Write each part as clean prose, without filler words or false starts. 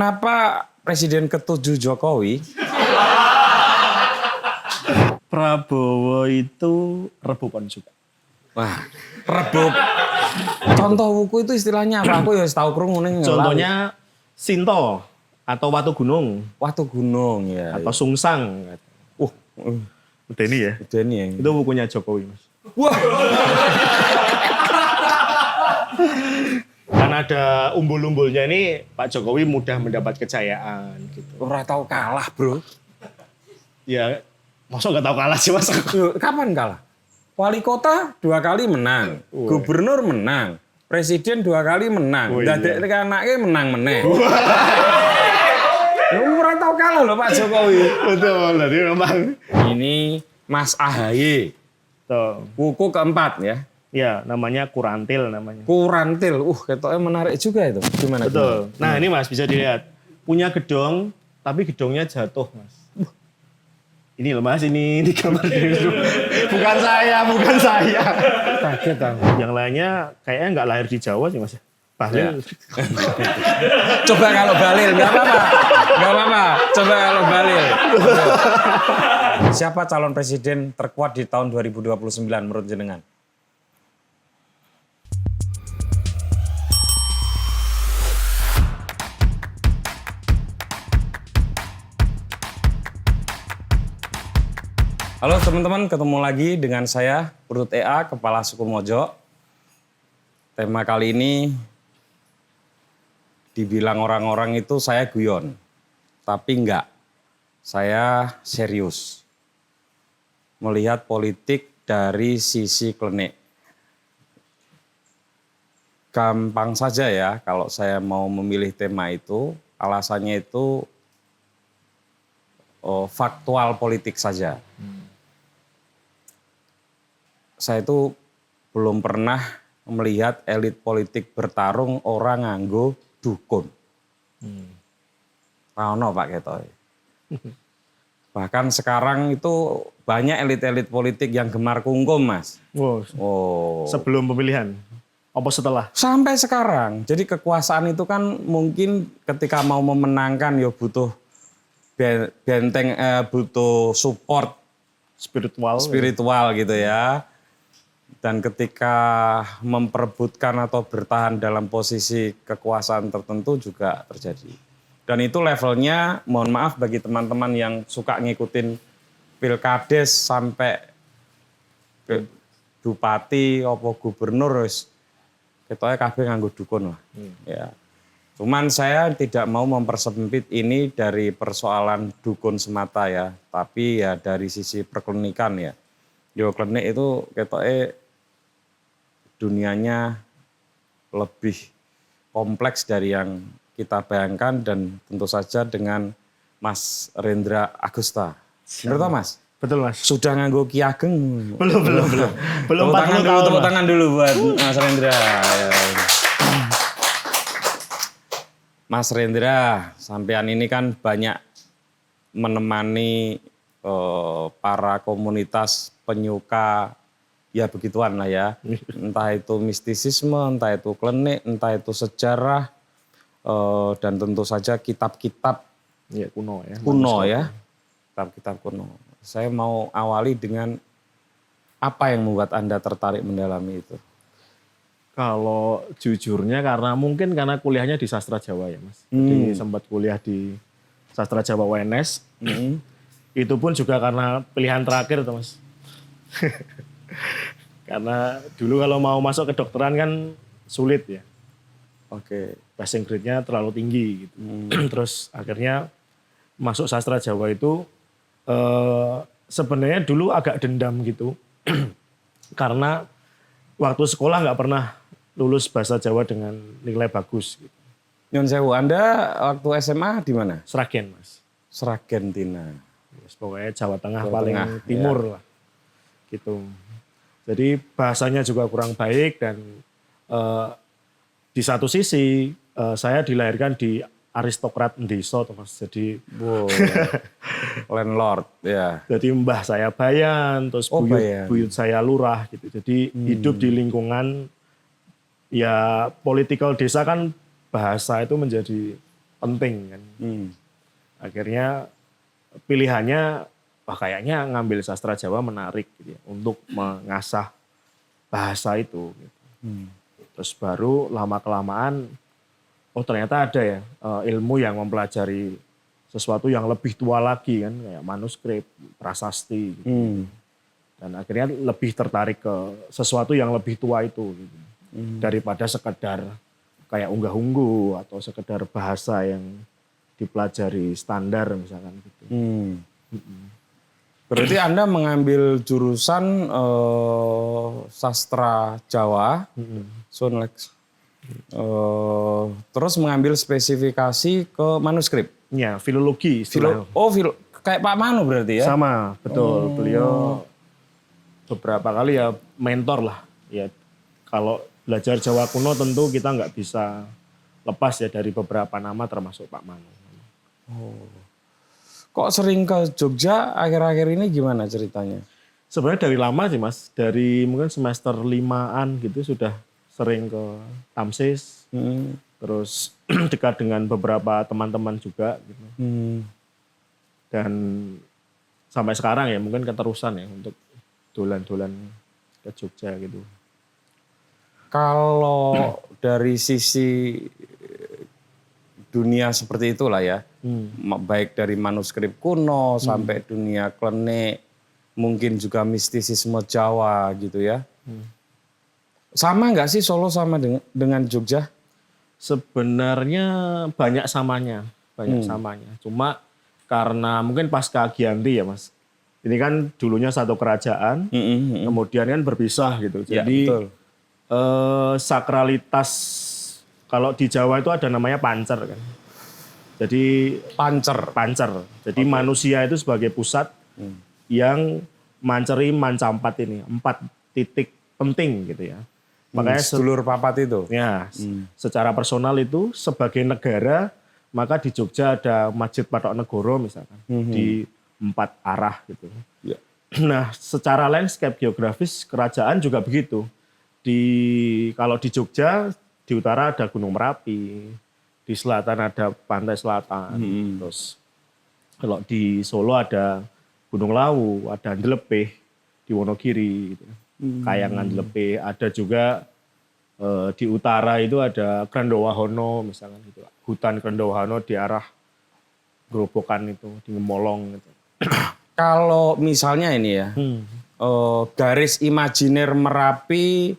kenapa Presiden ke-7 Jokowi? Prabowo itu rebukan juga. Wah, rebuk. Contoh wuku itu istilahnya apa? Aku ya tahu krungu ning. Contohnya Sinto atau Watu Gunung Watu Gunung ya. atau Sungsang. Udah ini ya. Udah ini ya. Itu bukunya Jokowi, Mas. Wah. Kan ada umbul-umbulnya ini Pak Jokowi mudah mendapat kejayaan gitu. Ora tahu kalah, Bro. Ya, masa nggak tahu kalah sih, Mas? Kapan kalah? Wali kota 2 kali menang, gubernur menang, presiden 2 kali menang, dadek anaknya menang meneh. Ora tahu kalah loh Pak Jokowi. Betul, jadi memang. Ini Mas AHY. Tuh. Wuku keempat ya. Ya, namanya Kurantil namanya. Kurantil, ketoknya menarik juga itu. Gimana? Betul. Nah ini Mas bisa dilihat. Punya gedong, tapi gedongnya jatuh Mas. Ini loh Mas, ini di gambar ini. Bukan saya. Kaget aku. Yang lainnya kayaknya nggak lahir di Jawa sih Mas. Bahlil. Coba kalau Bahlil, nggak apa-apa. Coba kalau Bahlil. Siapa calon presiden terkuat di tahun 2029 menurut jenengan? Halo teman-teman, ketemu lagi dengan saya, Purut EA, Kepala Suku Mojo. Tema kali ini dibilang orang-orang itu saya guyon, tapi enggak. Saya serius. Melihat politik dari sisi klinik. Gampang saja ya kalau saya mau memilih tema itu, alasannya itu faktual politik saja. Saya itu belum pernah melihat elit politik bertarung orang nganggo dukun. Rano Pak Ketoy. Bahkan sekarang itu banyak elit-elit politik yang gemar kungkum, Mas. Sebelum pemilihan? Apa setelah? Sampai sekarang. Jadi kekuasaan itu kan mungkin ketika mau memenangkan ya butuh benteng, butuh support spiritual gitu ya. Dan ketika memperebutkan atau bertahan dalam posisi kekuasaan tertentu juga terjadi. Dan itu levelnya, mohon maaf bagi teman-teman yang suka ngikutin pilkades sampai bupati, opo gubernur, ketoknya kabeh nganggo dukun lah. Ya. Cuman saya tidak mau mempersempit ini dari persoalan dukun semata ya, tapi ya dari sisi perklinikan ya. Yo klinik itu ketoknya dunianya lebih kompleks dari yang kita bayangkan dan tentu saja dengan Mas Rendra Agusta. Benar Mas? Betul Mas. Sudah nganggo Ki Ageng? Belum. Tepuk tangan dulu buat Mas Rendra. Mas Rendra, sampean ini kan banyak menemani para komunitas penyuka ya begituan lah ya. Entah itu mistisisme, entah itu klinik, entah itu sejarah, dan tentu saja kitab-kitab ya, kuno ya. Kitab-kitab kuno. Saya mau awali dengan apa yang membuat Anda tertarik mendalami itu? Kalau jujurnya karena kuliahnya di sastra Jawa ya Mas. Jadi sempat kuliah di sastra Jawa UNS. Itu pun juga karena pilihan terakhir tuh Mas. Karena dulu kalau mau masuk ke kedokteran kan sulit ya. Oke. Passing grade-nya terlalu tinggi gitu. Terus akhirnya masuk sastra Jawa itu sebenarnya dulu agak dendam gitu. Karena waktu sekolah nggak pernah lulus bahasa Jawa dengan nilai bagus. Gitu. Nyon Sewu, Anda waktu SMA di mana? Sragen Mas. Sragen Tina. Pokoknya Jawa Tengah paling timur ya. lah. Gitu. Jadi bahasanya juga kurang baik dan di satu sisi saya dilahirkan di aristokrat desa Mas. Jadi landlord ya. Jadi mbah saya Bayan, terus buyut saya lurah gitu. Jadi hidup di lingkungan ya politikal desa kan bahasa itu menjadi penting kan. Akhirnya pilihannya kayaknya ngambil sastra Jawa menarik gitu ya, untuk mengasah bahasa itu. Gitu. Terus baru lama-kelamaan, oh ternyata ada ya ilmu yang mempelajari sesuatu yang lebih tua lagi kan, kayak manuskrip, prasasti. Gitu. Dan akhirnya lebih tertarik ke sesuatu yang lebih tua itu. Gitu. Daripada sekedar kayak unggah-ungguh atau sekedar bahasa yang dipelajari standar misalkan gitu. Berarti Anda mengambil jurusan sastra Jawa, Sunlex. Terus mengambil spesifikasi ke manuskrip. Ya, filologi. Kayak Pak Manu berarti ya? Sama, betul. Beliau beberapa kali ya mentor lah. Ya, kalau belajar Jawa kuno tentu kita nggak bisa lepas ya dari beberapa nama termasuk Pak Manu. Kok sering ke Jogja akhir-akhir ini gimana ceritanya? Sebenarnya dari lama sih Mas, dari mungkin semester 5-an gitu sudah sering ke Tamsis, terus dekat dengan beberapa teman-teman juga gitu. Dan sampai sekarang ya mungkin keterusan ya untuk dolan-dolan ke Jogja gitu. Kalau dari sisi dunia seperti itulah ya, baik dari manuskrip kuno sampai dunia klenik, mungkin juga mistisisme Jawa gitu ya. Sama nggak sih Solo sama dengan Jogja? Sebenarnya banyak samanya. Cuma karena mungkin pasca Giyanti ya Mas. Ini kan dulunya satu kerajaan, kemudian kan berpisah gitu. Jadi betul. Sakralitas kalau di Jawa itu ada namanya pancer kan. Jadi pancer. Jadi manusia itu sebagai pusat yang mancampat ini 4 titik penting gitu ya. Makanya sedulur papat itu. Ya, secara personal itu sebagai negara maka di Jogja ada Masjid Patok Negoro misalkan di 4 arah gitu. Ya. Nah, secara landscape geografis kerajaan juga begitu. Kalau di Jogja di utara ada Gunung Merapi, di selatan ada Pantai Selatan, terus kalau di Solo ada Gunung Lawu, ada Andelepeh di Wonogiri, gitu. Kayangan Andelepeh, ada juga di utara itu ada Krendowahono misalkan gitu, hutan Krendowahono di arah Grobogan itu di Ngemolong gitu. Kalau misalnya ini ya, garis imajiner Merapi,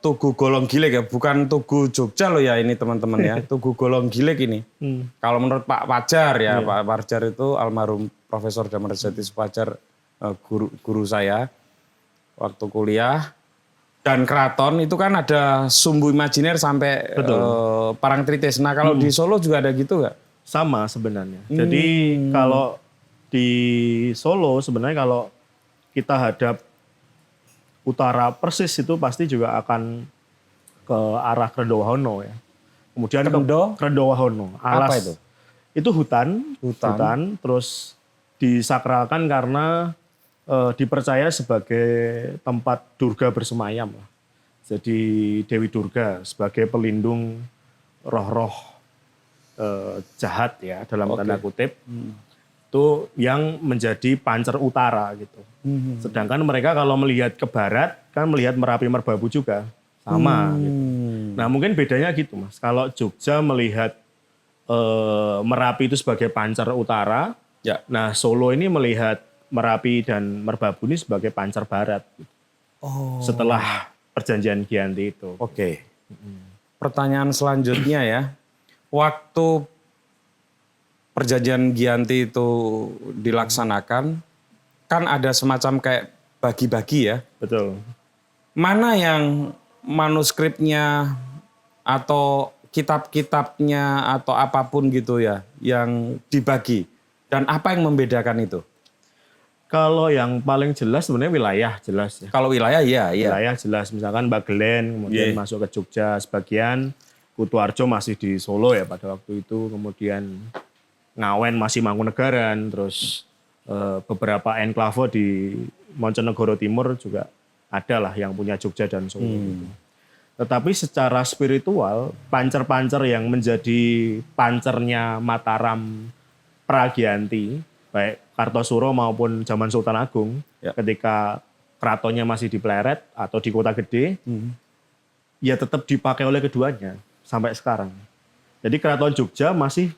Tugu Golong Gilik ya, bukan Tugu Jogja loh ya ini teman-teman ya, Tugu Golong Gilik ini. Kalau menurut Pak Fajar ya, Pak Fajar itu almarhum Profesor Damarjati Supajar, guru saya waktu kuliah. Dan keraton itu kan ada sumbu imajiner sampai Parangtritis. Nah kalau di Solo juga ada gitu nggak? Sama sebenarnya. Jadi kalau di Solo sebenarnya kalau kita hadap utara persis itu pasti juga akan ke arah Krendowahono ya. Kemudian Krendowahono. Apa itu? Itu hutan, terus disakralkan karena dipercaya sebagai tempat Durga bersemayam. Jadi Dewi Durga sebagai pelindung roh-roh jahat ya dalam tanda kutip. Itu yang menjadi pancer utara gitu. Sedangkan mereka kalau melihat ke barat kan melihat Merapi Merbabu juga sama gitu. Nah mungkin bedanya gitu Mas. Kalau Jogja melihat Merapi itu sebagai pancer utara, nah Solo ini melihat Merapi dan Merbabu ini sebagai pancer barat. Gitu. Setelah perjanjian Giyanti itu. Oke. Pertanyaan selanjutnya ya, waktu perjanjian Giyanti itu dilaksanakan, kan ada semacam kayak bagi-bagi ya. Betul. Mana yang manuskripnya atau kitab-kitabnya atau apapun gitu ya, yang dibagi. Dan apa yang membedakan itu? Kalau yang paling jelas sebenarnya wilayah jelas ya. Kalau wilayah iya. Wilayah jelas, misalkan Bagelen kemudian masuk ke Jogja sebagian, Kutuarjo masih di Solo ya pada waktu itu, kemudian Ngawen masih Mangkunegaran, terus beberapa enklave di Monconegoro Timur juga ada lah yang punya Jogja dan Solo. Gitu. Tetapi secara spiritual, pancer-pancer yang menjadi pancernya Mataram Pragianti, baik Kartosuro maupun zaman Sultan Agung, Ya. ketika keratonnya masih di Pleret atau di Kota Gede, ya tetap dipakai oleh keduanya sampai sekarang. Jadi keraton Jogja masih,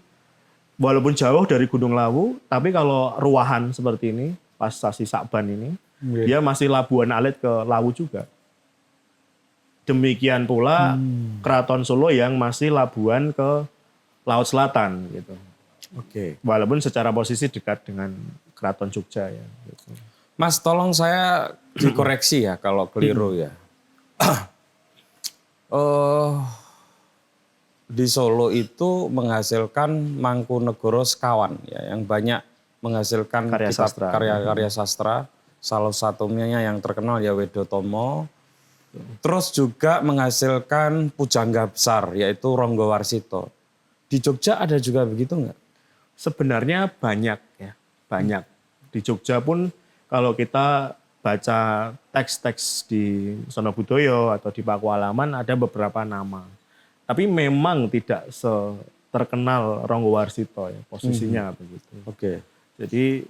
walaupun jauh dari Gunung Lawu, tapi kalau ruahan seperti ini, pas sasi Sakban ini, dia masih labuan alit ke Lawu juga. Demikian pula Keraton Solo yang masih labuan ke Laut Selatan gitu. Oke. Walaupun secara posisi dekat dengan Keraton Jogja ya. Gitu. Mas, tolong saya dikoreksi ya kalau keliru ya. Di Solo itu menghasilkan Mangkunegoro Sekawan ya, yang banyak menghasilkan Karya kitab sastra. karya-karya sastra. Salah satunya yang terkenal ya Wedotomo. Terus juga menghasilkan pujangga besar yaitu Ronggo Warsito. Di Jogja ada juga begitu nggak? Sebenarnya banyak ya, banyak. Di Jogja pun kalau kita baca teks-teks di Sonobudoyo atau di Pakualaman ada beberapa nama. Tapi memang tidak terkenal Ronggo Warsito ya, posisinya begitu. Oke. Jadi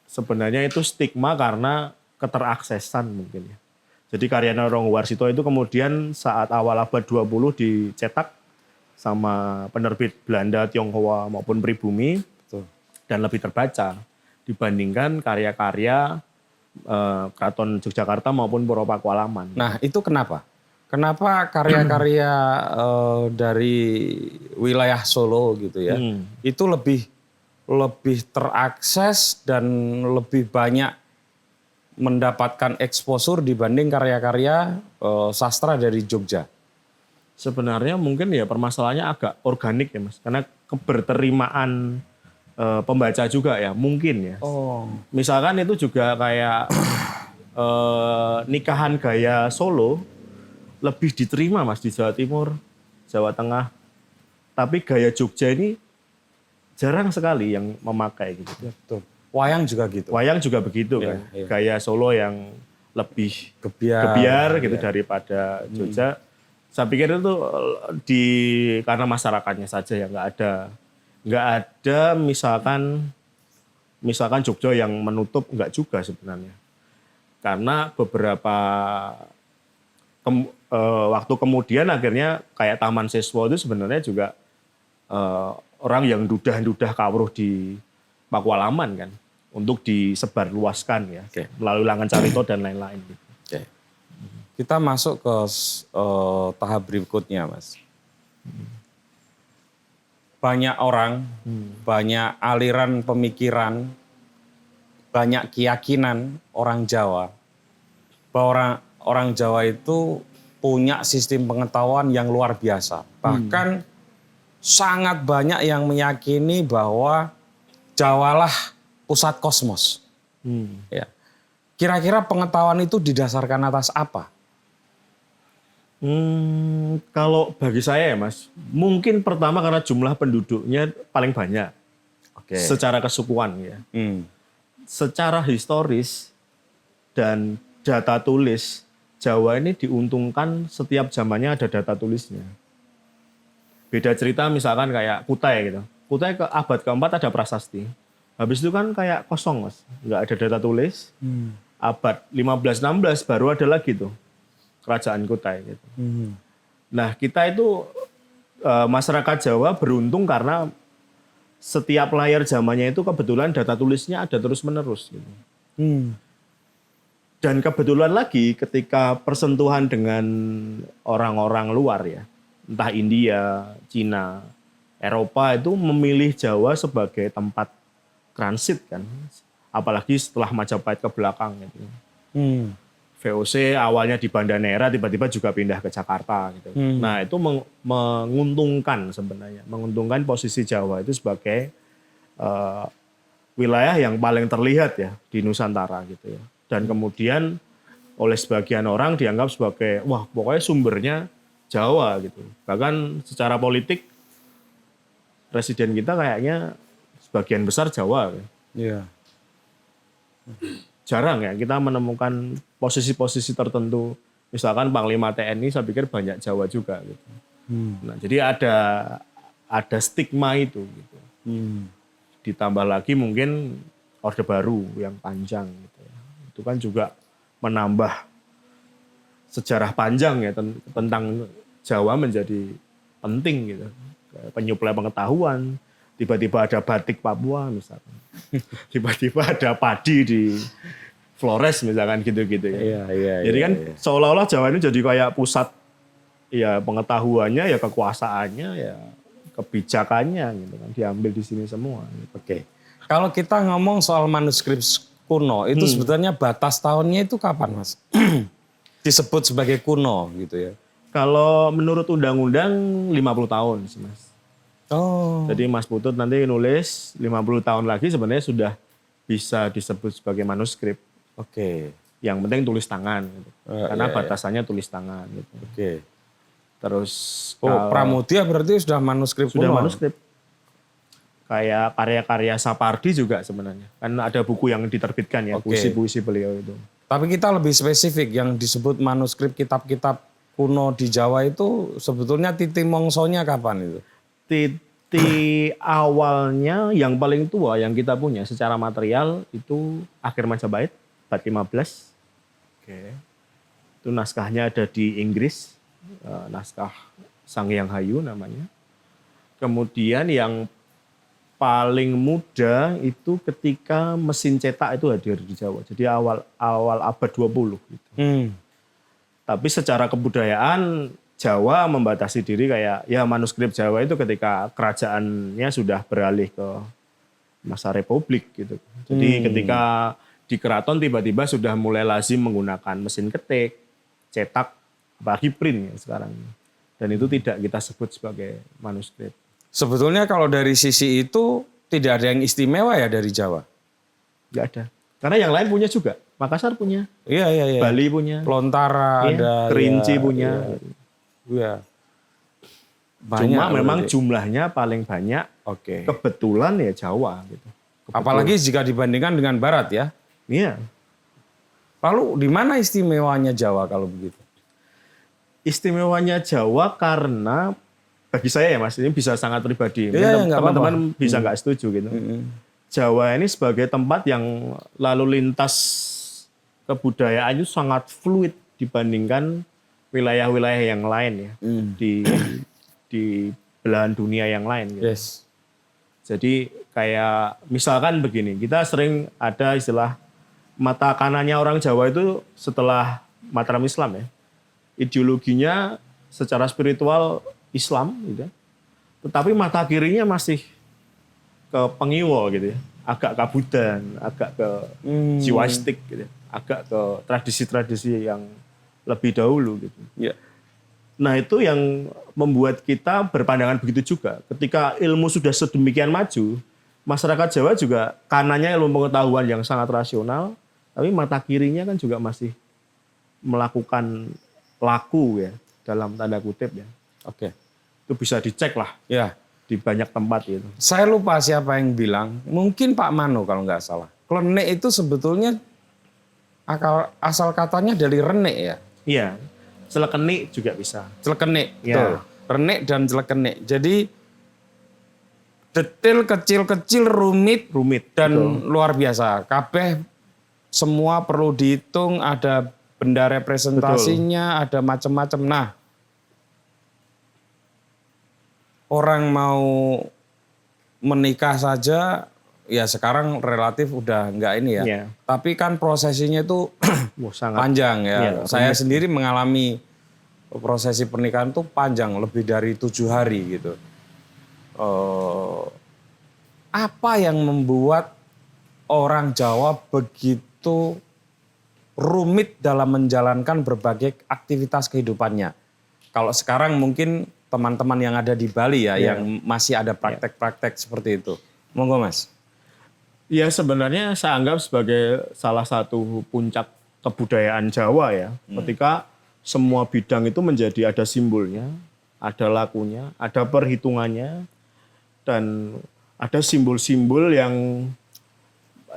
sebenarnya itu stigma karena keteraksesan mungkin ya. Jadi karya Ronggo Warsito itu kemudian saat awal abad 20 dicetak sama penerbit Belanda, Tionghoa maupun Pribumi. Betul. Dan lebih terbaca dibandingkan karya-karya Keraton Yogyakarta maupun Pura Pakualaman. Nah itu kenapa? Kenapa karya-karya dari wilayah Solo gitu ya, itu lebih terakses dan lebih banyak mendapatkan eksposur dibanding karya-karya sastra dari Jogja? Sebenarnya mungkin ya permasalahannya agak organik ya Mas, karena keberterimaan pembaca juga ya, mungkin ya. Oh. Misalkan itu juga kayak nikahan gaya Solo lebih diterima Mas di Jawa Timur, Jawa Tengah. Tapi gaya Jogja ini jarang sekali yang memakai gitu. Betul. Wayang juga gitu. Wayang juga begitu kan. Iya. Gaya Solo yang lebih Gebiar. gebiar gitu daripada Jogja. Saya pikir itu karena masyarakatnya saja ya, nggak ada misalkan Jogja yang menutup, nggak juga sebenarnya. Karena beberapa waktu kemudian akhirnya kayak Taman Siswa itu sebenarnya juga orang yang dudah kawruh di Pakualaman kan untuk disebarluaskan ya, melalui Langan Carito dan lain-lain. Oke. Kita masuk ke tahap berikutnya, Mas. Banyak orang, banyak aliran pemikiran, banyak keyakinan orang Jawa bahwa orang Jawa itu punya sistem pengetahuan yang luar biasa. Bahkan sangat banyak yang meyakini bahwa Jawalah pusat kosmos. Ya. Kira-kira pengetahuan itu didasarkan atas apa? Kalau bagi saya ya Mas, mungkin pertama karena jumlah penduduknya paling banyak. Secara kesukuan ya. Secara historis dan data tulis, Jawa ini diuntungkan setiap zamannya ada data tulisnya. Beda cerita misalkan kayak Kutai gitu. Kutai ke abad keempat ada prasasti. Habis itu kan kayak kosong Mas, nggak ada data tulis. Abad 15-16 baru ada lagi tuh kerajaan Kutai gitu. Nah kita itu masyarakat Jawa beruntung karena setiap layar zamannya itu kebetulan data tulisnya ada terus menerus. Gitu. Dan kebetulan lagi ketika persentuhan dengan orang-orang luar ya, entah India, Cina, Eropa itu memilih Jawa sebagai tempat transit kan, apalagi setelah Majapahit ke belakang gitu. VOC awalnya di Banda Neira tiba-tiba juga pindah ke Jakarta gitu. Nah itu menguntungkan sebenarnya, menguntungkan posisi Jawa itu sebagai wilayah yang paling terlihat ya di Nusantara gitu ya. Dan kemudian oleh sebagian orang dianggap sebagai wah pokoknya sumbernya Jawa gitu. Bahkan secara politik presiden kita kayaknya sebagian besar Jawa. Iya. Jarang ya kita menemukan posisi-posisi tertentu Misalkan Panglima TNI saya pikir banyak Jawa juga gitu. Nah, jadi ada stigma itu gitu. Ditambah lagi mungkin Orde Baru yang panjang gitu ya. Itu kan juga menambah sejarah panjang ya tentang Jawa menjadi penting gitu. Penyuplai pengetahuan, tiba-tiba ada batik Papua misalkan. Tiba-tiba ada padi di Flores misalkan gitu-gitu ya. Jadi kan seolah-olah Jawa ini jadi kayak pusat ya pengetahuannya, ya kekuasaannya, ya kebijakannya gitu kan diambil di sini semua. Gitu. Oke. Kalau kita ngomong soal manuskrip kuno, itu sebetulnya batas tahunnya itu kapan, Mas? Disebut sebagai kuno gitu ya. Kalau menurut undang-undang 50 tahun sih, Mas. Oh. Jadi Mas Putut nanti nulis 50 tahun lagi sebenarnya sudah bisa disebut sebagai manuskrip. Oke. Yang penting tulis tangan gitu. Karena batasannya tulis tangan gitu. Oke. Terus Pramudia berarti sudah manuskrip sudah kuno. manuskrip. Kayak karya-karya Sapardi juga sebenarnya. Kan ada buku yang diterbitkan ya, puisi-puisi beliau itu. Tapi kita lebih spesifik yang disebut manuskrip kitab-kitab kuno di Jawa itu sebetulnya titik mongsonya kapan itu? Titik awalnya yang paling tua yang kita punya secara material itu akhir Majapahit, abad 15. Oke. Itu naskahnya ada di Inggris, naskah Sang Hyang Hayu namanya. Kemudian yang paling muda itu ketika mesin cetak itu hadir di Jawa. Jadi awal abad 20 gitu. Tapi secara kebudayaan Jawa membatasi diri kayak ya manuskrip Jawa itu ketika kerajaannya sudah beralih ke masa republik gitu. Jadi ketika di keraton tiba-tiba sudah mulai lazim menggunakan mesin ketik, cetak, apalagi print ya sekarang. Dan itu tidak kita sebut sebagai manuskrip. Sebetulnya kalau dari sisi itu tidak ada yang istimewa ya dari Jawa? Nggak ada. Karena yang lain punya juga. Makassar punya. Iya. Bali punya. Lontara ada. Kerinci punya. Iya. Cuma memang jumlahnya paling banyak. Oke. Kebetulan ya Jawa gitu. Apalagi jika dibandingkan dengan Barat ya. Iya. Lalu di mana istimewanya Jawa kalau begitu? Istimewanya Jawa karena bagi saya ya Mas, ini bisa sangat pribadi. Teman-teman bisa nggak setuju gitu. Jawa ini sebagai tempat yang lalu lintas kebudayaan itu sangat fluid dibandingkan wilayah-wilayah yang lain ya. Di belahan dunia yang lain gitu. Yes. Jadi kayak misalkan begini, kita sering ada istilah mata kanannya orang Jawa itu setelah Mataram Islam ya. Ideologinya secara spiritual Islam gitu. Tetapi mata kirinya masih ke pengiwol gitu ya. Agak ke Buddha, agak ke Jiwaistik gitu. Agak ke tradisi-tradisi yang lebih dahulu gitu. Ya. Nah, itu yang membuat kita berpandangan begitu juga. Ketika ilmu sudah sedemikian maju, masyarakat Jawa juga kanannya ilmu pengetahuan yang sangat rasional, tapi mata kirinya kan juga masih melakukan laku ya, dalam tanda kutip ya. Oke. Itu bisa dicek lah Ya. di banyak tempat gitu. Saya lupa siapa yang bilang, mungkin Pak Mano kalau nggak salah. Klenik itu sebetulnya asal katanya dari renek ya. Iya, celekenik juga bisa. Celekenik, Ya. betul. Renek dan celekenik. Jadi detail kecil-kecil rumit dan betul. luar biasa. Kabeh semua perlu dihitung, ada benda representasinya, ada macam-macam. Nah, orang mau menikah saja, ya sekarang relatif udah nggak ini ya. Yeah. Tapi kan prosesinya itu sangat panjang ya. Yeah, Saya sendiri mengalami prosesi pernikahan itu panjang, lebih dari 7 hari gitu. Apa yang membuat orang Jawa begitu rumit dalam menjalankan berbagai aktivitas kehidupannya? Kalau sekarang mungkin teman-teman yang ada di Bali ya, yang masih ada praktek-praktek seperti itu. Monggo Mas. Ya sebenarnya saya anggap sebagai salah satu puncak kebudayaan Jawa ya. Ketika semua bidang itu menjadi ada simbolnya, ada lakunya, ada perhitungannya, dan ada simbol-simbol yang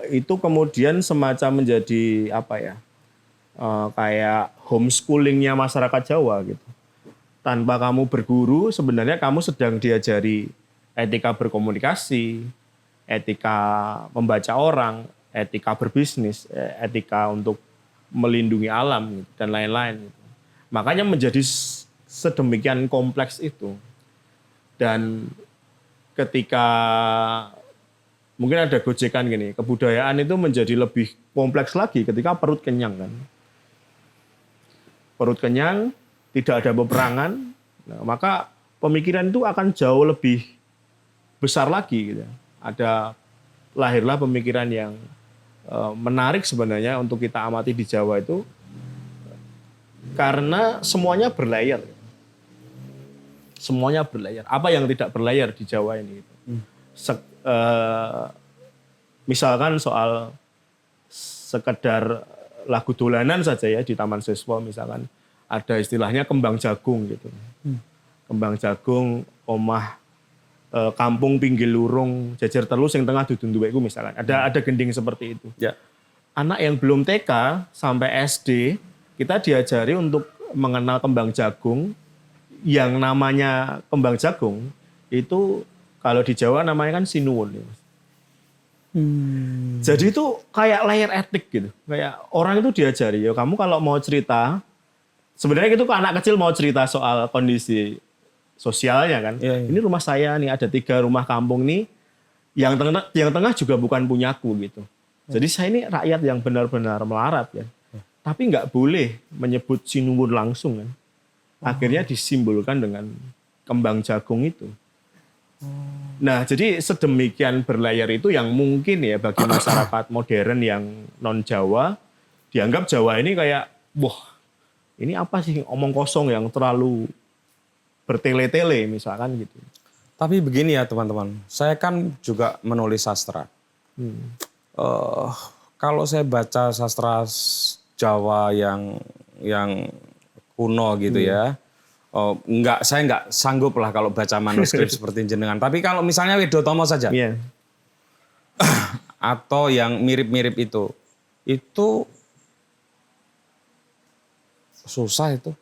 itu kemudian semacam menjadi apa ya, kayak homeschoolingnya masyarakat Jawa gitu. Tanpa kamu berguru, sebenarnya kamu sedang diajari etika berkomunikasi, etika membaca orang, etika berbisnis, etika untuk melindungi alam gitu, dan lain-lain. Gitu. Makanya menjadi sedemikian kompleks itu. Dan ketika mungkin ada gojekan gini, kebudayaan itu menjadi lebih kompleks lagi ketika perut kenyang kan. Perut kenyang, tidak ada peperangan, nah, maka pemikiran itu akan jauh lebih besar lagi. Gitu. Lahirlah pemikiran yang menarik sebenarnya untuk kita amati di Jawa itu, karena semuanya berlayar. Semuanya berlayar. Apa yang tidak berlayar di Jawa ini? Misalkan soal sekedar lagu dolanan saja ya di Taman Siswa misalkan ada istilahnya kembang jagung gitu. Kembang jagung omah kampung pinggir lurung jajar telus yang tengah dudun duweku misalkan. Ada gending seperti itu. Ya. Anak yang belum TK sampai SD kita diajari untuk mengenal kembang jagung yang namanya kembang jagung itu kalau di Jawa namanya kan sinuwun. Jadi itu kayak layer etik gitu. Kayak orang itu diajari, ya kamu kalau mau cerita, sebenarnya itu anak kecil mau cerita soal kondisi sosialnya kan. Ya, ya. Ini rumah saya nih, ada 3 rumah kampung nih, yang tengah juga bukan punyaku gitu. Jadi saya ini rakyat yang benar-benar melarat ya. Tapi nggak boleh menyebut sinuwun langsung kan. Akhirnya disimbolkan dengan kembang jagung itu. Nah, jadi sedemikian berlayar itu yang mungkin ya bagi masyarakat modern yang non-Jawa, dianggap Jawa ini kayak, wah ini apa sih omong kosong yang terlalu bertele-tele misalkan gitu. Tapi begini ya teman-teman, saya kan juga menulis sastra. Kalau saya baca sastra Jawa yang kuno gitu ya, saya nggak sanggup lah kalau baca manuskrip seperti jenengan. Tapi kalau misalnya Widotomo saja, atau yang mirip-mirip itu susah itu.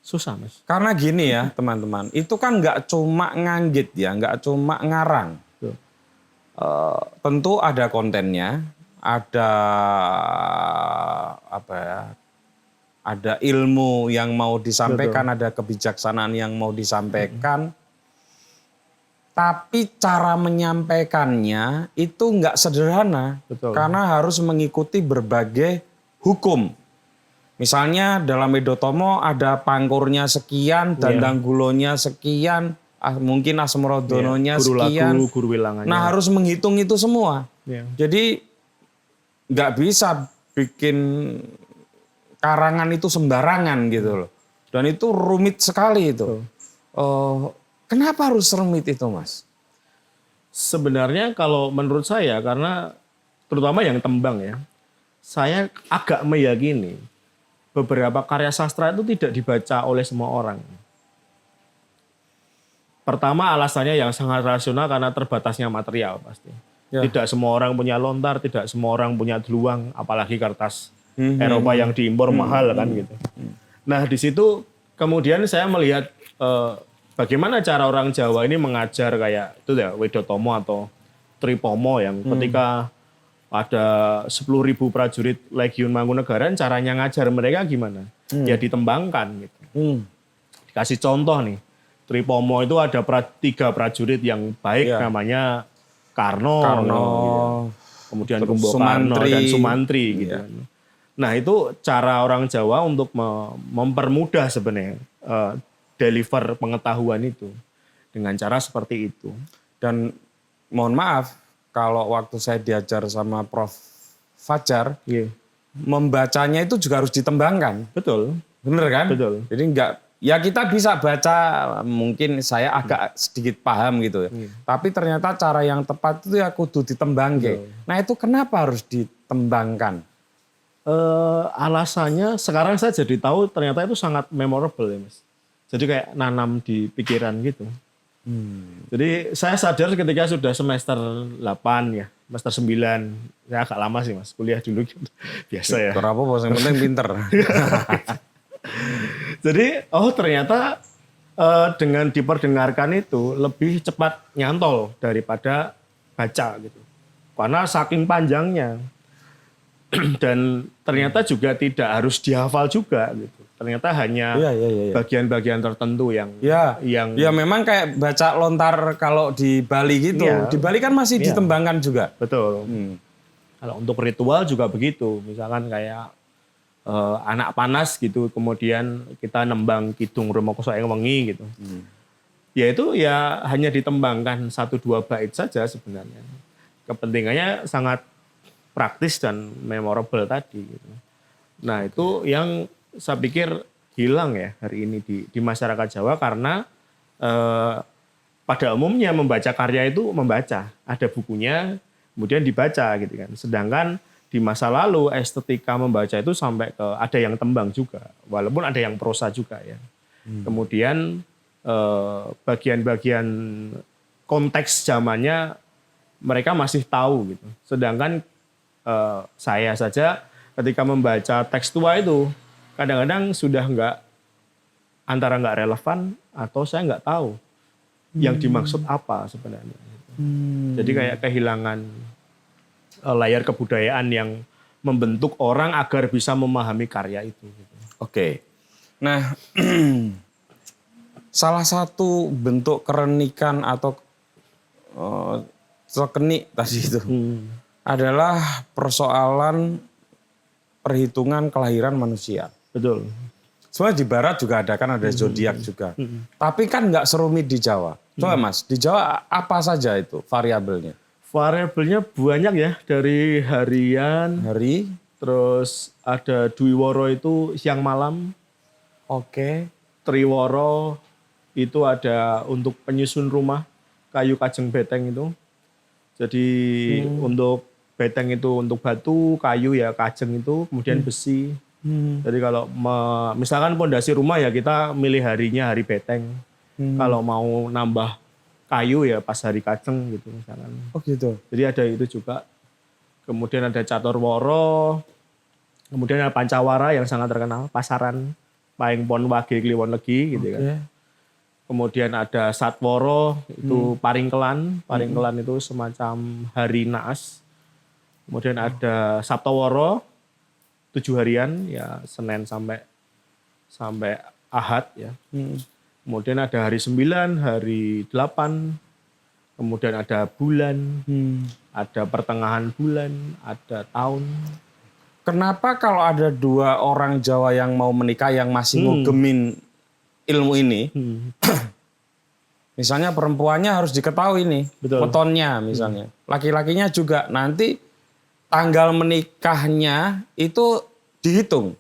Susah mas. Karena gini ya teman-teman, itu kan nggak cuma nganggit ya, nggak cuma ngarang. Tentu ada kontennya, ada apa ya? Ada ilmu yang mau disampaikan, ada kebijaksanaan yang mau disampaikan. Tapi cara menyampaikannya itu nggak sederhana. Karena harus mengikuti berbagai hukum. Misalnya dalam Widotomo ada pangkurnya sekian, dandang gulonya sekian, mungkin asmorodononya sekian. Guru wilangannya. Nah harus menghitung itu semua. Jadi nggak bisa bikin karangan itu sembarangan gitu loh. Dan itu rumit sekali itu. Kenapa harus rumit itu mas? Sebenarnya kalau menurut saya karena terutama yang tembang ya. Saya agak meyakini beberapa karya sastra itu tidak dibaca oleh semua orang. Pertama alasannya yang sangat rasional karena terbatasnya material pasti. Ya. Tidak semua orang punya lontar, tidak semua orang punya dluwang, apalagi kertas Eropa yang diimpor mahal kan gitu. Nah di situ kemudian saya melihat bagaimana cara orang Jawa ini mengajar kayak itu ya Widotomo atau Tripomo yang ketika ada 10.000 prajurit Legiun Mangkunegaran caranya ngajar mereka gimana? Ya ditembangkan gitu. Dikasih contoh nih. Tripomo itu ada 3 prajurit yang baik namanya Karno gitu. Kemudian Kumbokarno dan Sumantri gitu. Nah itu cara orang Jawa untuk mempermudah sebenarnya deliver pengetahuan itu dengan cara seperti itu. Dan mohon maaf kalau waktu saya diajar sama Prof. Fajar, membacanya itu juga harus ditembangkan. Betul. Bener kan? Betul. Jadi ya kita bisa baca, mungkin saya agak sedikit paham gitu ya. Tapi ternyata cara yang tepat itu ya kudu ditembangke. Nah itu kenapa harus ditembangkan? Alasannya sekarang saya jadi tahu ternyata itu sangat memorable ya mas. Jadi kayak nanam di pikiran gitu. Jadi saya sadar ketika sudah semester 8 ya semester 9. Ya agak lama sih Mas, kuliah dulu gitu. Biasa ya. Kenapa bos? Yang penting pinter. Jadi ternyata dengan diperdengarkan itu lebih cepat nyantol daripada baca gitu. Karena saking panjangnya. Dan ternyata juga tidak harus dihafal juga gitu. Ternyata hanya bagian-bagian tertentu yang ya memang kayak baca lontar kalau di Bali gitu. Di Bali kan masih ditembangkan juga. Betul. Kalau untuk ritual juga begitu. Misalkan kayak anak panas gitu, kemudian kita nembang kidung Rumakoso ing wengi gitu. Ya itu ya hanya ditembangkan 1-2 bait saja sebenarnya. Kepentingannya sangat praktis dan memorable tadi. Gitu. Nah itu yang saya pikir hilang ya hari ini di masyarakat Jawa karena pada umumnya membaca karya itu membaca. Ada bukunya kemudian dibaca gitu kan. Sedangkan di masa lalu estetika membaca itu sampai ke ada yang tembang juga. Walaupun ada yang prosa juga ya. Kemudian bagian-bagian konteks zamannya mereka masih tahu gitu. Sedangkan saya saja ketika membaca teks tua itu kadang-kadang sudah antara nggak relevan atau saya nggak tahu yang dimaksud apa sebenarnya. Jadi kayak kehilangan layar kebudayaan yang membentuk orang agar bisa memahami karya itu. Oke. Nah, salah satu bentuk kerenikan atau sekeni tadi itu adalah persoalan perhitungan kelahiran manusia. Betul. Sebenarnya di Barat juga ada kan, ada zodiak juga. Tapi kan nggak serumit di Jawa. Coba Mas, di Jawa apa saja itu variabelnya? Variabelnya banyak ya, dari harian, terus ada Dwiworo itu siang malam. Oke. Triworo itu ada untuk penyusun rumah, kayu kajeng beteng itu. Jadi untuk beteng itu untuk batu, kayu ya kajeng itu, kemudian besi. Jadi kalau misalkan pondasi rumah ya kita milih harinya hari beteng. Kalau mau nambah kayu ya pas hari kajeng gitu misalkan. Oh gitu. Jadi ada itu juga. Kemudian ada Caturworo, kemudian ada Pancawara yang sangat terkenal, Pasaran, Paing Pon Wage Kliwon Legi gitu kan. Kemudian ada Satworo, itu Paringkelan. Paringkelan itu semacam hari naas. Kemudian ada Saptaworo, 7 harian, ya Senin sampai Ahad ya. Kemudian ada hari 9, hari 8, kemudian ada bulan, ada pertengahan bulan, ada tahun. Kenapa kalau ada 2 orang Jawa yang mau menikah yang masih ngogemin ilmu ini, misalnya perempuannya harus diketahui nih, wetonnya misalnya. Laki-lakinya juga nanti tanggal menikahnya itu dihitung.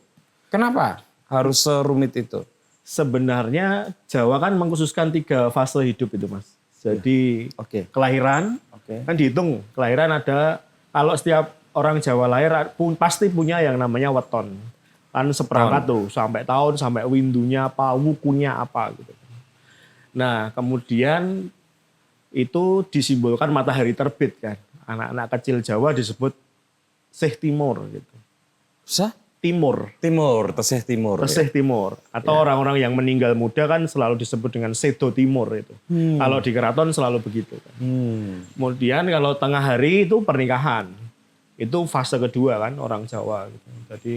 Kenapa harus serumit itu? Sebenarnya Jawa kan mengkhususkan 3 fase hidup itu Mas. Jadi kelahiran kan dihitung. Kelahiran ada, kalau setiap orang Jawa lahir pasti punya yang namanya weton. Kan seperangkat tuh, sampai tahun, sampai windunya apa, wukunya apa gitu. Nah kemudian itu disimbolkan matahari terbit kan. Anak-anak kecil Jawa disebut Seh Timur gitu. Timur. Tesih Timur. Tesih Timur. Atau orang-orang yang meninggal muda kan selalu disebut dengan Sedo Timur itu. Kalau di keraton selalu begitu. Kan. Kemudian kalau tengah hari itu pernikahan. Itu fase kedua kan orang Jawa. Gitu. Jadi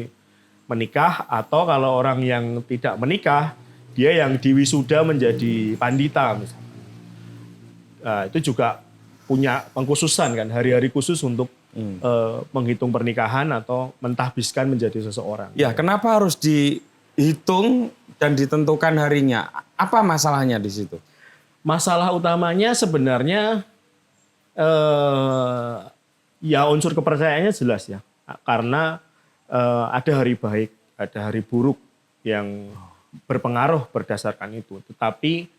menikah atau kalau orang yang tidak menikah, dia yang diwisuda menjadi pandita misalnya. Nah, itu juga punya pengkhususan kan, hari-hari khusus untuk menghitung pernikahan atau mentahbiskan menjadi seseorang. Ya, kenapa harus dihitung dan ditentukan harinya? Apa masalahnya di situ? Masalah utamanya sebenarnya ya unsur kepercayaannya jelas ya. Karena ada hari baik, ada hari buruk yang berpengaruh berdasarkan itu. Tetapi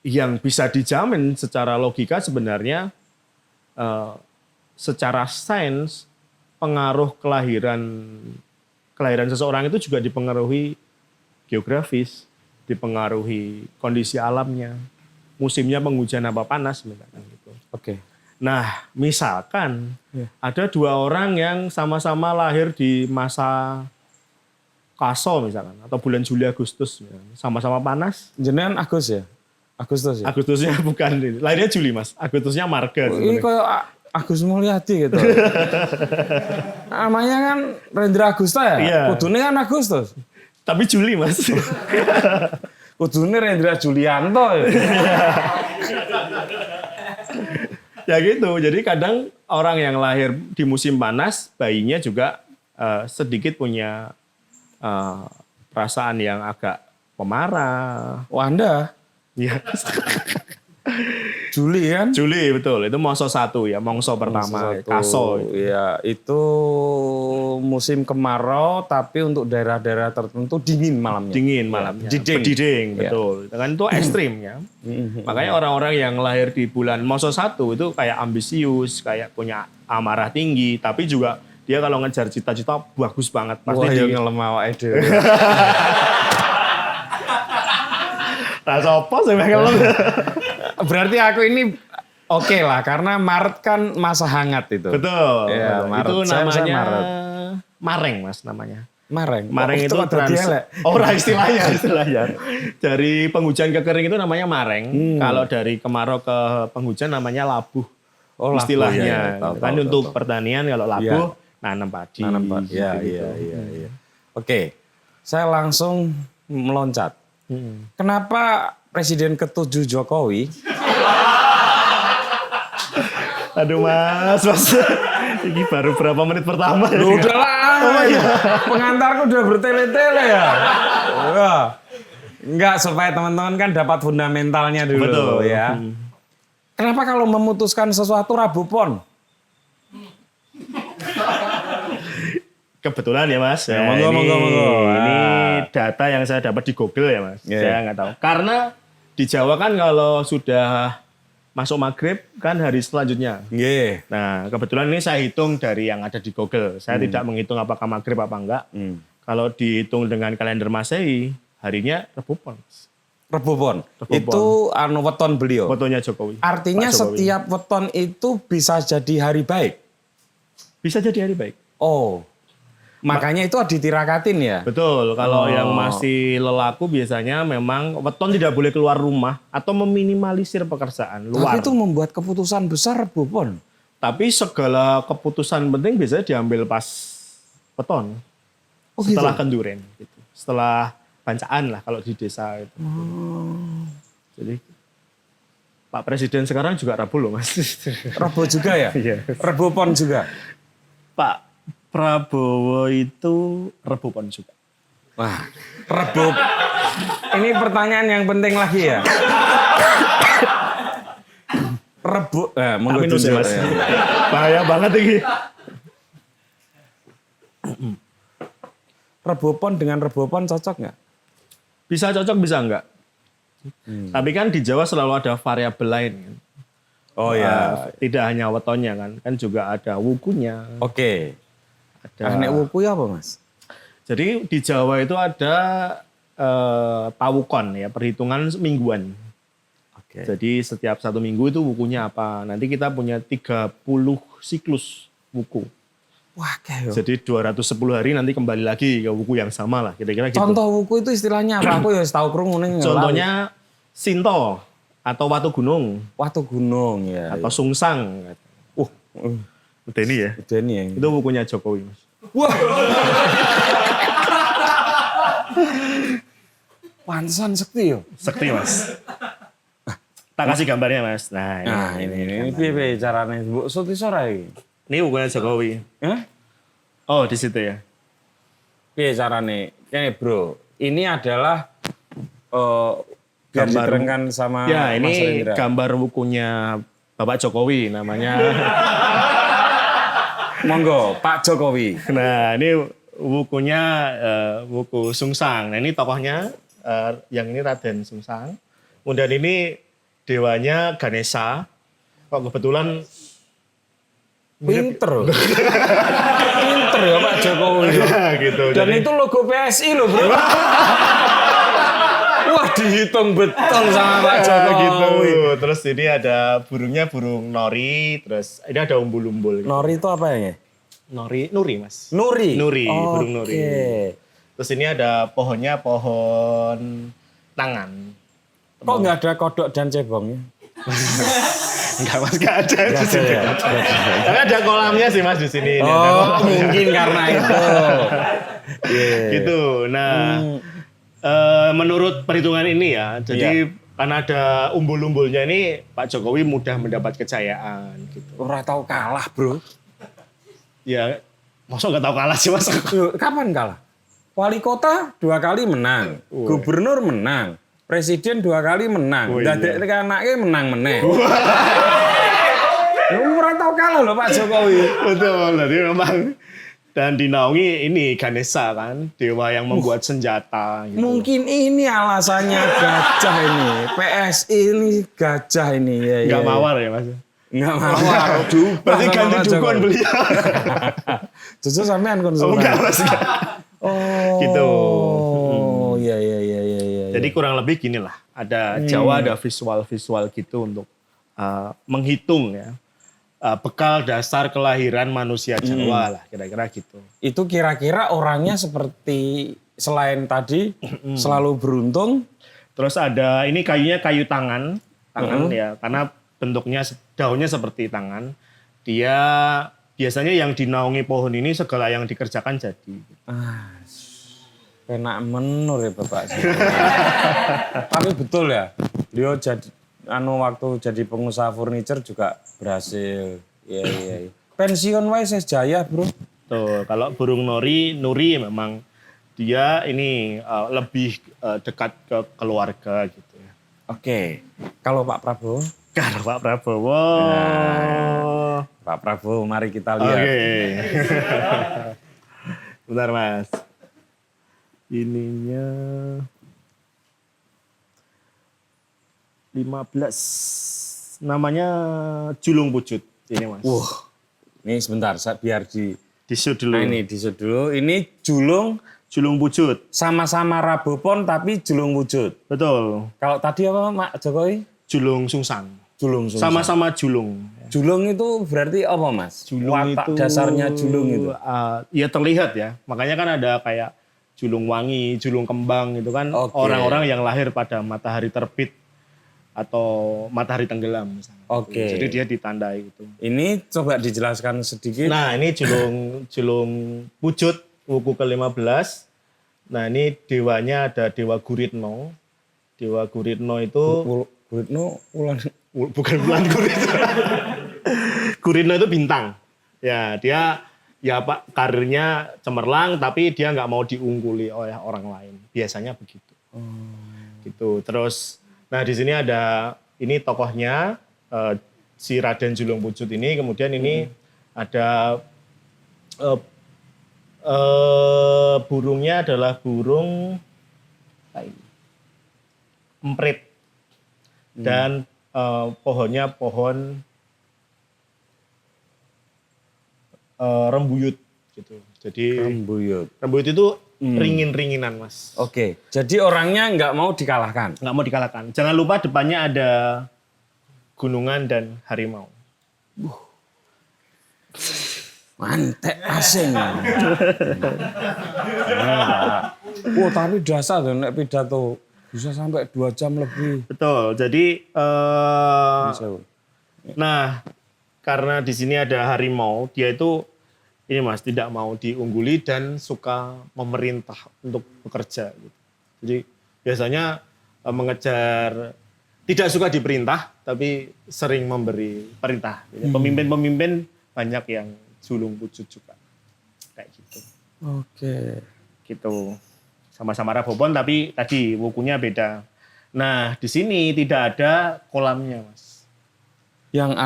yang bisa dijamin secara logika sebenarnya secara sains pengaruh kelahiran seseorang itu juga dipengaruhi geografis, dipengaruhi kondisi alamnya, musimnya penghujan apa panas misalkan gitu. Oke. Nah, misalkan ada 2 orang yang sama-sama lahir di masa Kaso misalkan, atau bulan Juli Agustus, sama-sama panas. Jenengan Agus ya? Agustus ya? Agustusnya bukan, lahirnya Juli Mas, Agustusnya Marga. Ini kayak Agus Mulyadi gitu. Namanya kan Rendra Agusta ya? Iya. Kudune kan Agustus. Tapi Juli Mas. Kudune Rendra Julianto ya? Ya gitu, jadi kadang orang yang lahir di musim panas, bayinya juga sedikit punya perasaan yang agak pemarah. Oh, Anda? Ya. Juli kan? Juli betul, itu mongso 1 ya, mongso pertama, Kaso. Ya, itu musim kemarau tapi untuk daerah-daerah tertentu dingin malamnya. Dingin malamnya. Diding. Pediding, Ya. betul. Kan itu ekstrim ya. Makanya orang-orang yang lahir di bulan mongso 1 itu kayak ambisius, kayak punya amarah tinggi, tapi juga dia kalau ngejar cita-cita bagus banget. Pasti Wah, yang ngelem awake dhewe. Rasa apa sih ngelem? Berarti aku ini oke lah, karena Maret kan masa hangat itu. Betul. Ya, betul. Maret. Itu Saya namanya Maret. Mareng Mas namanya. Mareng. Mareng Oh, itu ada dialek. orang istilahnya. Dari penghujan ke kering itu namanya mareng. Kalau dari kemarau ke penghujan namanya labuh. Oh, labuh, istilahnya. ya, ya. Kan untuk pertanian kalau labuh nanam padi. Nanam padi. Ya, gitu. iya. Oke. Saya langsung meloncat. Kenapa Presiden ke-7 Jokowi Aduh mas. Ini baru berapa menit pertama. Loh, udah lah. Pengantarku udah bertele-tele ya. Wah. Enggak, supaya teman-teman kan dapat fundamentalnya dulu. Betul. Ya. Kenapa kalau memutuskan sesuatu Rabu Pon? Kebetulan ya mas. Ya, monggo. Ini data yang saya dapat di Google ya mas. Yeah. Saya nggak tahu. Karena di Jawa kan kalau sudah masuk maghrib kan hari selanjutnya. Nggih. Nah, kebetulan ini saya hitung dari yang ada di Google. Saya tidak menghitung apakah maghrib apa enggak. Kalau dihitung dengan kalender Masehi, harinya Rebu Pon. Rebu Pon. Rebu Pon. Itu weton beliau. Fotonya Jokowi. Artinya Pak Jokowi. setiap weton itu bisa jadi hari baik. Bisa jadi hari baik. Oh. Makanya itu ditirakatin ya. Betul. Kalau yang masih lelaku biasanya memang weton tidak boleh keluar rumah atau meminimalisir pekerjaan luar. Tapi itu membuat keputusan besar Rebu Pon. Tapi segala keputusan penting biasanya diambil pas weton. Oh, Setelah gitu? kenduren gitu. Setelah bancaan lah kalau di desa itu. Jadi Pak Presiden sekarang juga Rabu loh Mas. Rebu juga ya? Iya. Rebu Pon juga? Pak Prabowo itu Rebu Pon juga. Wah, Rebu. Ini pertanyaan yang penting lagi ya. Rebu, monggo Minus ya, tunjuk, Mas. ya. Bahaya banget ini. Rebu Pon dengan Rebu Pon cocok nggak? Bisa cocok bisa enggak? Tapi kan di Jawa selalu ada variabel lain. Kan? Oh ya. Tidak hanya wetonnya kan juga ada wukunya. Oke. Ada. Nek wuku ya apa Mas? Jadi di Jawa itu ada tawukon ya, perhitungan mingguan. Oke. Jadi setiap 1 minggu itu wukunya apa. Nanti kita punya 30 siklus wuku. Wah, kayak. Jadi 210 hari nanti kembali lagi ke wuku yang sama lah. Kira-kira gitu. Contoh wuku itu istilahnya apa? Aku ya tahu krungu ning. Contohnya Sinto atau Watu Gunung Watu Gunung ya. atau Sungsang. Udah ini ya. Udah ini ya. Itu wukunya Jokowi, Mas. Wah. Pantesan sekti yo. Sekti, Mas. Tak kasih gambarnya, Mas. Nah, Ini piye carane Mbok Suti Sora iki? Ini wukunya Jokowi. Hah? Oh, di situ ya. Piye carane? Kene, Bro. Ini adalah biar Gambar. diterangkan sama Ya, Mas ini Rendra. gambar wukunya Bapak Jokowi namanya. Monggo, Pak Jokowi. Nah, ini wukunya wuku Sungsang. Nah, ini tokohnya yang ini Raden Sungsang. Kemudian ini dewanya Ganesha. Kok kebetulan Pinter. Pinter ya Pak Jokowi. ya, gitu. Dan itu logo PSI loh, Bro. Wah, dihitung betul sama Pak Jokowi. Gitu. Terus ini ada burungnya burung nori, terus ini ada umbul-umbul. Gitu. Nori itu apa ya? Nuri Mas. Nuri. Nuri, Oke. burung nuri. Terus ini ada pohonnya pohon tangan. Kok nggak ada kodok dan cebongnya? Enggak Mas, enggak ada di Nggak ada sini. ya? Tapi ada kolamnya sih Mas di sini. Ini ada Oh, kolamnya. mungkin karena itu. Yeah. Gitu. Nah, menurut perhitungan ini ya, jadi karena ada umbul-umbulnya ini Pak Jokowi mudah mendapat kejayaan gitu. Ora tahu kalah, Bro. Ya, masa nggak tahu kalah sih Mas? Yuk, kapan kalah? Wali kota 2 kali menang, gubernur menang, presiden 2 kali menang, dadek anaknya menang meneh. Ora tahu kalah loh Pak Jokowi. Betul, jadi memang dan dinaungi ini Ganesha kan, dewa yang membuat senjata. Gitu. Mungkin ini alasannya gajah ini, PSI ini gajah ini. Ya, Nggak ya, mawar ya Mas? Nggak mawar. Berarti ganti dukun beliau. Justru sampean konsultan. Enggak Mas. Oh. Gitu. Oh, iya. Jadi kurang lebih gini lah, ada Jawa ada visual-visual gitu untuk menghitung ya bekal dasar kelahiran manusia Jawa lah kira-kira gitu. Itu kira-kira orangnya seperti selain tadi selalu beruntung. Terus ada ini kayunya kayu tangan ya karena bentuknya daunnya seperti tangan. Dia biasanya yang dinaungi pohon ini segala yang dikerjakan jadi. Enak menur ya Bapak. Tapi betul ya, dia jadi waktu jadi pengusaha furniture juga berhasil. Iya. Pensiun wae Jaya, Bro. Tuh, kalau burung nuri memang dia ini lebih dekat ke keluarga gitu ya. Oke. Kalau Pak Prabowo? Kalau Pak Prabowo. Nah, Pak Prabowo, mari kita lihat. Oke. Bentar Mas. Ininya 15. Namanya Julung Pucut ini Mas. Ini sebentar, biar Disut dulu. Nah, ini disut dulu. Ini Julung Pucut. sama-sama Rabopon tapi Julung Wujud. Betul. Kalau tadi apa Mak Jokowi? Julung Sungsang. Julung. Sama-sama julung. Julung itu berarti apa Mas? Watak dasarnya julung itu. Ya terlihat ya. Makanya kan ada kayak julung wangi, julung kembang itu kan orang-orang yang lahir pada matahari terbit atau matahari tenggelam misalnya. Oke. Jadi dia ditandai itu. Ini coba dijelaskan sedikit. Nah, ini julung Pucut wuku ke-15. Nah, ini dewanya ada Dewa Guritno. Dewa Guritno itu Guritno bukan bulan Guritno. Guritno itu bintang. Ya, dia Pak karirnya cemerlang tapi dia nggak mau diungguli oleh orang lain. Biasanya begitu. Gitu. Terus nah di sini ada ini tokohnya si Raden Julung Pucut ini, kemudian ini ada burungnya adalah burung emprit dan pohonnya pohon rembuyut gitu. Jadi rembuyut itu ringin-ringinan Mas. Oke, jadi orangnya nggak mau dikalahkan. Nggak mau dikalahkan. Jangan lupa depannya ada gunungan dan harimau. Mantek asing. Tapi dasar tuh nek pidato bisa sampai 2 jam lebih. Betul. Jadi nah karena di sini ada harimau, dia itu ini Mas tidak mau diungguli dan suka memerintah untuk bekerja. Gitu. Jadi biasanya mengejar, tidak suka diperintah, tapi sering memberi perintah. Gitu. Pemimpin-pemimpin banyak yang Julung Pucut juga, kayak gitu. Oke. Gitu. Sama-sama Rabopon, tapi tadi wukunya beda. Nah di sini tidak ada kolamnya Mas. Yang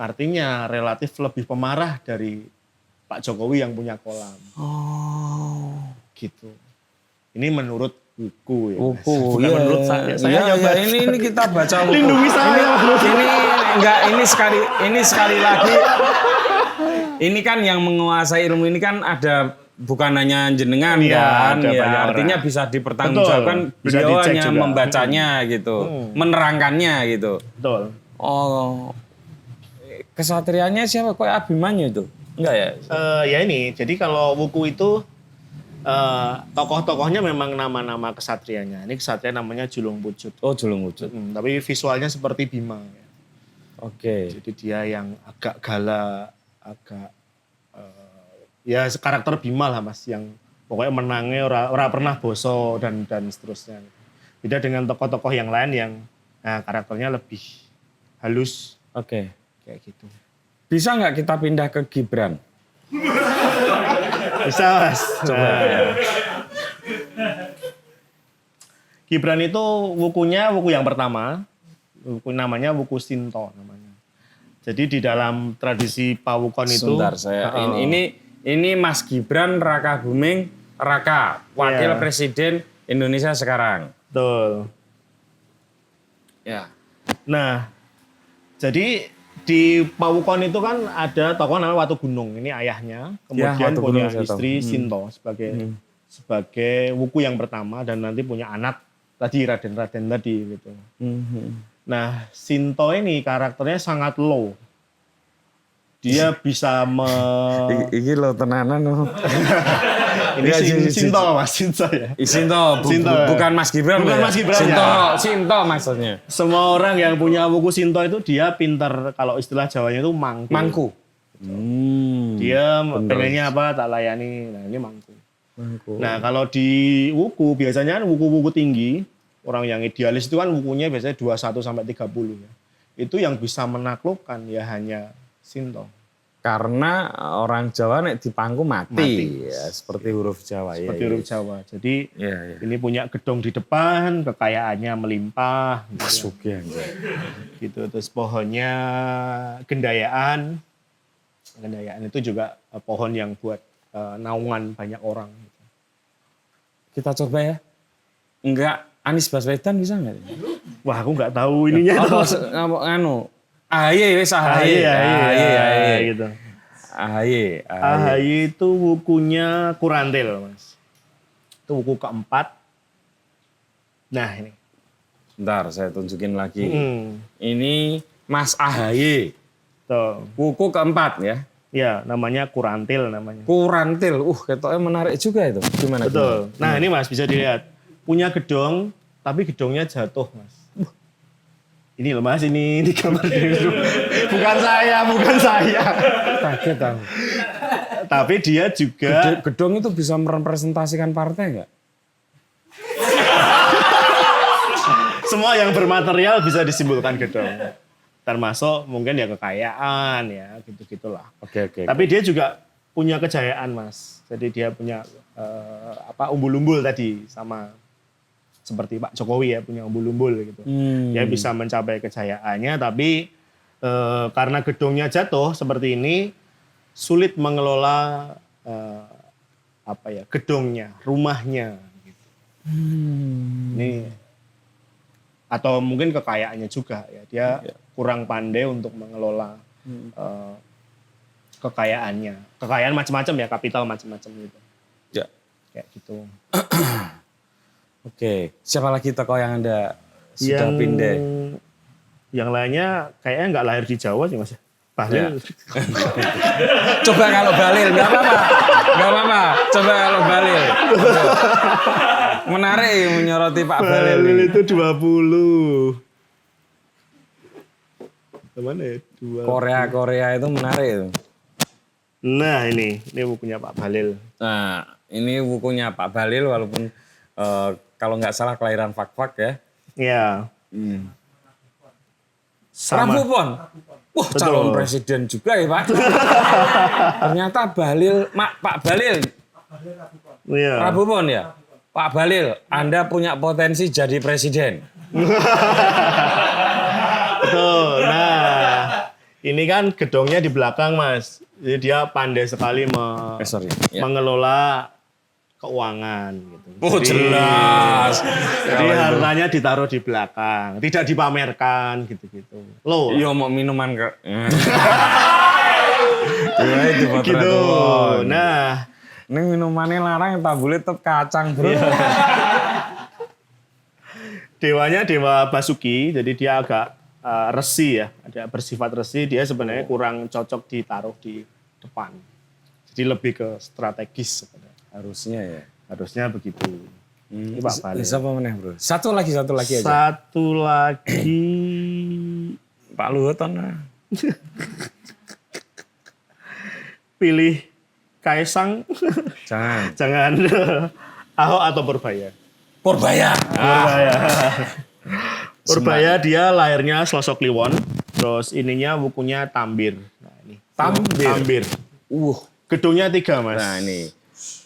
artinya relatif lebih pemarah dari Pak Jokowi yang punya kolam. Gitu. Ini menurut buku ya. Buku. Bukan menurut saya. Ini kita baca buku. Lindungi saya. Ini sekali lagi. Ini kan yang menguasai ilmu ini kan ada bukan hanya jenengan Iya, kan, ada ya banyak artinya orang. bisa dipertanggungjawabkan, Betul, bisa beliau dicek hanya juga. membacanya gitu, menerangkannya gitu. Betul. Oh, kesatrianya siapa? Kok Abimanyu itu? Enggak ya? Ya ini, jadi kalau wuku itu tokoh-tokohnya memang nama-nama kesatrianya. Ini kesatria namanya Julung Pucut. Oh, Julung Wujud. Tapi visualnya seperti Bima. Ya. Oke. Jadi dia yang agak galak, agak ya karakter Bima lah mas, yang pokoknya menangnya ora pernah boso dan seterusnya. Beda dengan tokoh-tokoh yang lain yang karakternya lebih halus. Oke. Kayak gitu. Bisa nggak kita pindah ke Gibran? Bisa mas. Coba. Gibran itu wukunya wuku yang pertama. Wuku namanya wuku Sinto namanya. Jadi di dalam tradisi Pawukon itu. Sebentar saya. Ini Mas Gibran Raka Buming Raka, Wakil Iya. Presiden Indonesia sekarang. Betul. Ya. Nah, jadi di Pawukon itu kan ada tokoh namanya Watu Gunung, ini ayahnya. Kemudian Watu punya Gunung saya tahu. istri Sinto sebagai wuku yang pertama dan nanti punya anak tadi Raden tadi gitu. Nah, Sinto ini karakternya sangat low. Dia bisa Iki lo tenanan lo. ini Sinto Mas, Sinto ya. Sinto, Sinto. bukan Mas Gibran. Bukan ya? Mas Gibran, Sinto, ya. Sinto maksudnya. Semua orang yang punya wuku Sinto itu dia pinter, kalau istilah Jawanya itu mangku. Mangku. Dia pengennya apa tak layani. Nah, ini mangku. Nah, kalau di wuku biasanya kan wuku-wuku tinggi, orang yang idealis itu kan wukunya biasanya 21 sampai 30 ya. Itu yang bisa menaklukkan ya hanya Sinto. Karena orang Jawa nek dipangku mati. Ya, seperti huruf Jawa. Seperti huruf Jawa. Jadi Ya. ini punya gedung di depan, kekayaannya melimpah. Gitu. Sugih. Gitu. Terus pohonnya gendayaan. Gendayaan itu juga pohon yang buat naungan banyak orang. Kita coba ya. Enggak, Anies Baswedan bisa enggak? Wah, aku nggak tahu ininya. Anu, AHY wis AHY. Gitu. AHY. AHY itu wukunya Kurantil, Mas. Itu wuku keempat. Nah, ini. Bentar, saya tunjukin lagi. Hmm. Ini Mas AHY. Tuh. Wuku keempat ya. Ya, namanya Kurantil namanya. Kurantil. Ketoknya menarik juga itu. Gimana? Betul. Nah, ini Mas bisa dilihat. Punya gedong, tapi gedongnya jatuh, Mas. Ini loh Mas, ini gambar dulu. Bukan saya. Kaget aku. Tapi dia juga Gedong itu bisa merepresentasikan partai enggak? semua yang bermaterial bisa disimbolkan gedong. Termasuk mungkin ya kekayaan ya, gitu-gitulah. Oke. Tapi dia juga punya kejayaan, Mas. Jadi dia punya umbul-umbul tadi sama seperti Pak Jokowi ya, punya umbul-umbul gitu. Dia bisa mencapai kejayaannya, tapi karena gedungnya jatuh seperti ini, sulit mengelola gedungnya, rumahnya. Gitu. Ini atau mungkin kekayaannya juga ya, dia kurang pandai untuk mengelola kekayaannya. Kekayaan macam-macam ya, kapital macam-macam gitu. Ya. Kayak gitu. Oke, siapa lagi tokoh yang Anda sudah pindah? Yang lainnya kayaknya nggak lahir di Jawa sih Mas. Bahlil. Coba kalau Bahlil, nggak apa-apa. Coba kalau Bahlil. Menarik menyoroti Pak Bahlil. Bahlil itu 20. Kemana ya? Korea itu menarik itu. Nah ini bukunya Pak Bahlil. Nah, ini bukunya Pak Bahlil walaupun kalau nggak salah kelahiran Fak-Fak ya. Iya. Rabu Pon. Wah, calon presiden juga ya Pak. Ternyata Pak Bahlil. Iya. Rabu Pon ya. Pak Bahlil, Anda punya potensi jadi presiden. Betul. Nah, ini kan gedongnya di belakang Mas. Jadi dia pandai sekali mengelola keuangan gitu. Oh jelas. Jadi hartanya ditaruh di belakang, tidak dipamerkan gitu-gitu. Loh. Iya mau minuman ke. Gitu. Nah, Ini minumannya larang, tabule tetep kacang, Bro. Dewanya dewa Basuki, jadi dia agak resi ya, ada bersifat resi. Dia sebenarnya kurang cocok ditaruh di depan. Jadi lebih ke strategis sebenarnya. Harusnya ya. Harusnya begitu. Ini Pak Bale. Siapa meneh, Bro? Satu lagi aja. Satu lagi Pak Luhut nah. pilih Kaisang. Jangan. Jangan Ahok atau Purbaya. Purbaya. Purbaya dia lahirnya Slosok Kliwon, terus ininya bukunya Tambir. Nah, ini. Tambir. Gedungnya 3, Mas. Nah, ini.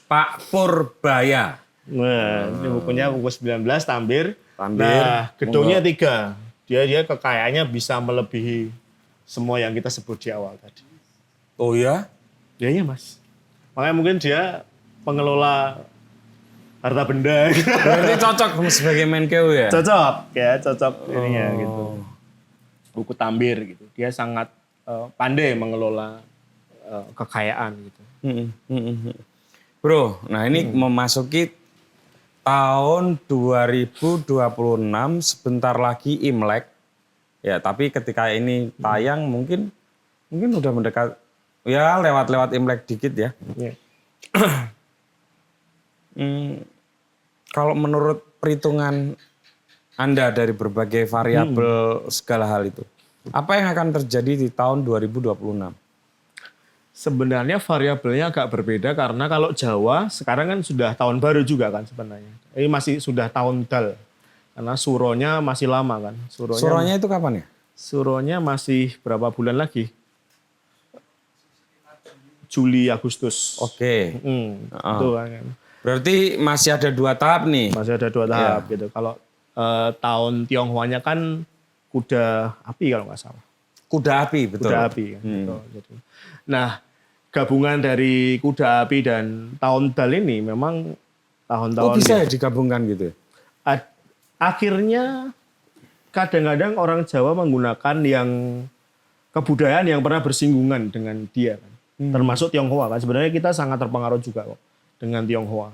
Pak Purbaya. Nah, ini bukunya buku 19 Tambir. Tambir. Nah, gedungnya 3. Dia kekayaannya bisa melebihi semua yang kita sebut di awal tadi. Oh ya? Iya, Mas. Makanya mungkin dia pengelola harta benda. Berarti cocok sebagai Menkeu ya? Cocok ininya gitu. Buku Tambir gitu. Dia sangat pandai mengelola kekayaan gitu. Bro, nah ini memasuki tahun 2026, sebentar lagi Imlek. Ya, tapi ketika ini tayang mungkin udah mendekat, ya lewat Imlek dikit ya. Yeah. Kalau menurut perhitungan Anda dari berbagai variabel segala hal itu, apa yang akan terjadi di tahun 2026? Sebenarnya variabelnya agak berbeda karena kalau Jawa sekarang kan sudah tahun baru juga kan sebenarnya. Ini masih sudah tahun Dal. Karena suronya masih lama kan. Suronya itu kapan ya? Suronya masih berapa bulan lagi? Juli, Agustus. Oke. Itu kan. Berarti masih ada 2 tahap nih. Masih ada 2 tahap gitu. Kalau tahun Tionghoanya kan kuda api kalau nggak salah. Kuda api, betul. Kuda api. Gitu. Nah, gabungan dari kuda api dan tahun Dal ini memang tahun-tahun... bisa ya digabungkan gitu? Akhirnya kadang-kadang orang Jawa menggunakan yang kebudayaan yang pernah bersinggungan dengan dia. Kan. Termasuk Tionghoa. Kan. Sebenarnya kita sangat terpengaruh juga kok dengan Tionghoa.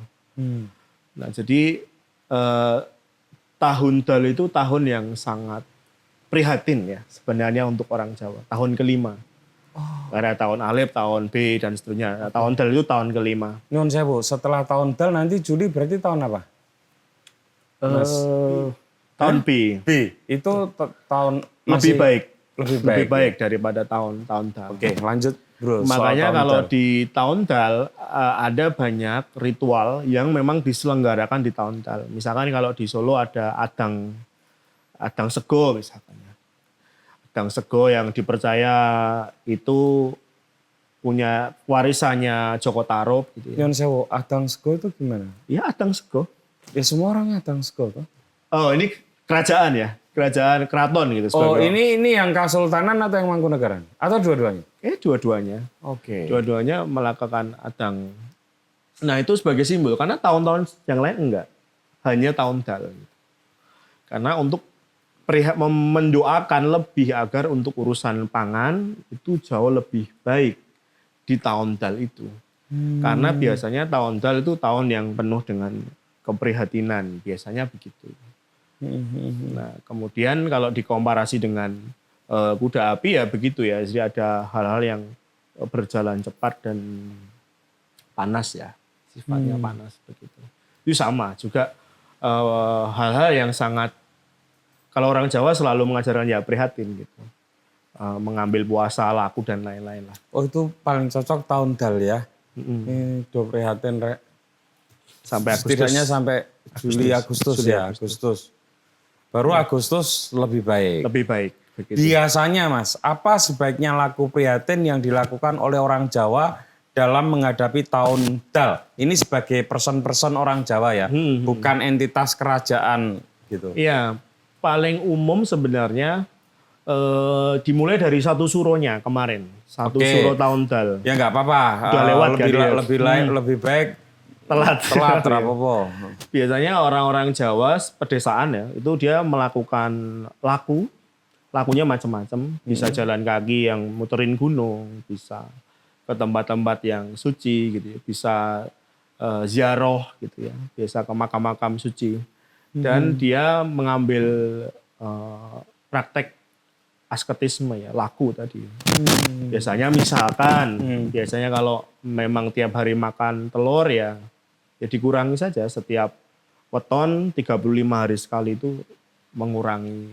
Nah, jadi tahun Dal itu tahun yang sangat prihatin ya sebenarnya untuk orang Jawa. Tahun ke-5. Ada tahun Alif, tahun B, dan seterusnya. Nah, tahun Dal itu tahun ke-5. Nyuwun sewu, setelah tahun Dal nanti Juli berarti tahun apa? Tahun B. Itu tahun Lebih baik. Lebih baik daripada tahun Dal. Oke, lanjut bro. Makanya kalau di tahun Dal ada banyak ritual yang memang diselenggarakan di tahun Dal. Misalkan kalau di Solo ada Adang Sego misalkan. Adang Sego yang dipercaya itu punya warisannya Joko Tarub. Gitu ya. Nyuwun sewu, Adang Sego itu gimana? Ya Adang Sego. Ya semua orang Adang Sego toh. Oh ini kerajaan ya? Kerajaan keraton gitu. Oh ini yang Kesultanan atau yang Mangkunegaran? Atau dua-duanya? Dua-duanya. Oke. Dua-duanya melakukan Adang. Nah itu sebagai simbol. Karena tahun-tahun yang lain enggak. Hanya tahun Dal. Karena untuk mendoakan lebih agar untuk urusan pangan itu jauh lebih baik di tahun Dal itu. Karena biasanya tahun Dal itu tahun yang penuh dengan keprihatinan. Biasanya begitu. Nah, kemudian kalau dikomparasi dengan kuda api ya begitu ya. Jadi ada hal-hal yang berjalan cepat dan panas ya. Sifatnya panas begitu. Itu sama juga hal-hal yang sangat kalau orang Jawa selalu mengajarkan ya prihatin gitu. Mengambil puasa, laku dan lain-lain lah. Oh itu paling cocok tahun Dal ya. Ini do prihatin rek. Sampai Agustus. Setidaknya sampai Juli Agustus ya. Agustus. Baru Agustus lebih baik. Lebih baik. Begitu. Biasanya Mas, apa sebaiknya laku prihatin yang dilakukan oleh orang Jawa dalam menghadapi tahun Dal? Ini sebagai person-person orang Jawa ya, bukan entitas kerajaan gitu. Iya, paling umum sebenarnya dimulai dari satu suronya kemarin. Satu suro tahun Dal. Ya nggak apa-apa. Udah lewat lebih baik telat apa-apa. Biasanya orang-orang Jawa pedesaan ya, itu dia melakukan lakunya macam-macam, bisa jalan kaki yang muterin gunung, bisa ke tempat-tempat yang suci gitu, bisa ziarah gitu ya, biasa ke makam-makam suci. Dan dia mengambil praktek asketisme ya, laku tadi. Biasanya misalkan, biasanya kalau memang tiap hari makan telur ya dikurangi saja setiap weton 35 hari sekali itu mengurangi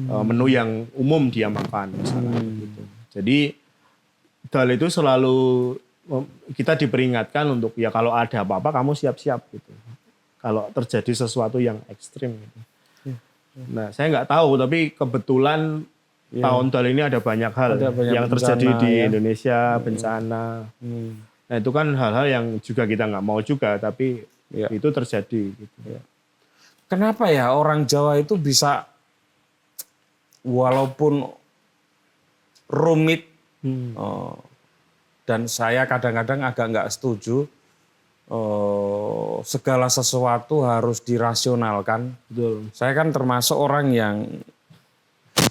menu yang umum dia makan misalkan gitu. Jadi dal itu selalu kita diperingatkan untuk ya kalau ada apa-apa kamu siap-siap gitu. Kalau terjadi sesuatu yang ekstrim gitu. Nah, saya nggak tahu, tapi kebetulan tahun dal ini ada banyak hal yang terjadi di Indonesia, bencana. Nah, itu kan hal-hal yang juga kita nggak mau juga, tapi itu terjadi. Gitu. Kenapa ya orang Jawa itu bisa, walaupun rumit, dan saya kadang-kadang agak nggak setuju, segala sesuatu harus dirasionalkan. Betul. Saya kan termasuk orang yang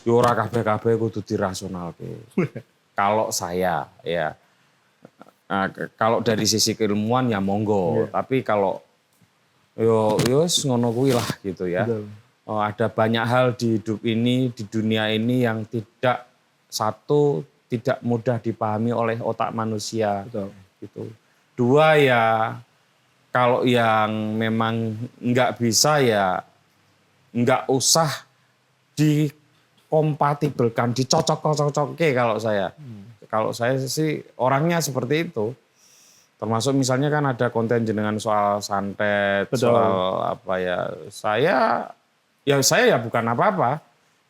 ora kabeh-kabeh kudu dirasionalke. Kalau saya ya, nah, kalau dari sisi keilmuan ya monggo. Tapi kalau yo ngono kuwi lah gitu ya. Ada banyak hal di hidup ini, di dunia ini yang tidak mudah dipahami oleh otak manusia. Gitu. Dua ya, kalau yang memang nggak bisa ya nggak usah dikompatibelkan, dicocok-cocokke kalau saya. Kalau saya sih orangnya seperti itu. Termasuk misalnya kan ada konten jenengan soal santet, soal apa ya. Saya ya bukan apa-apa.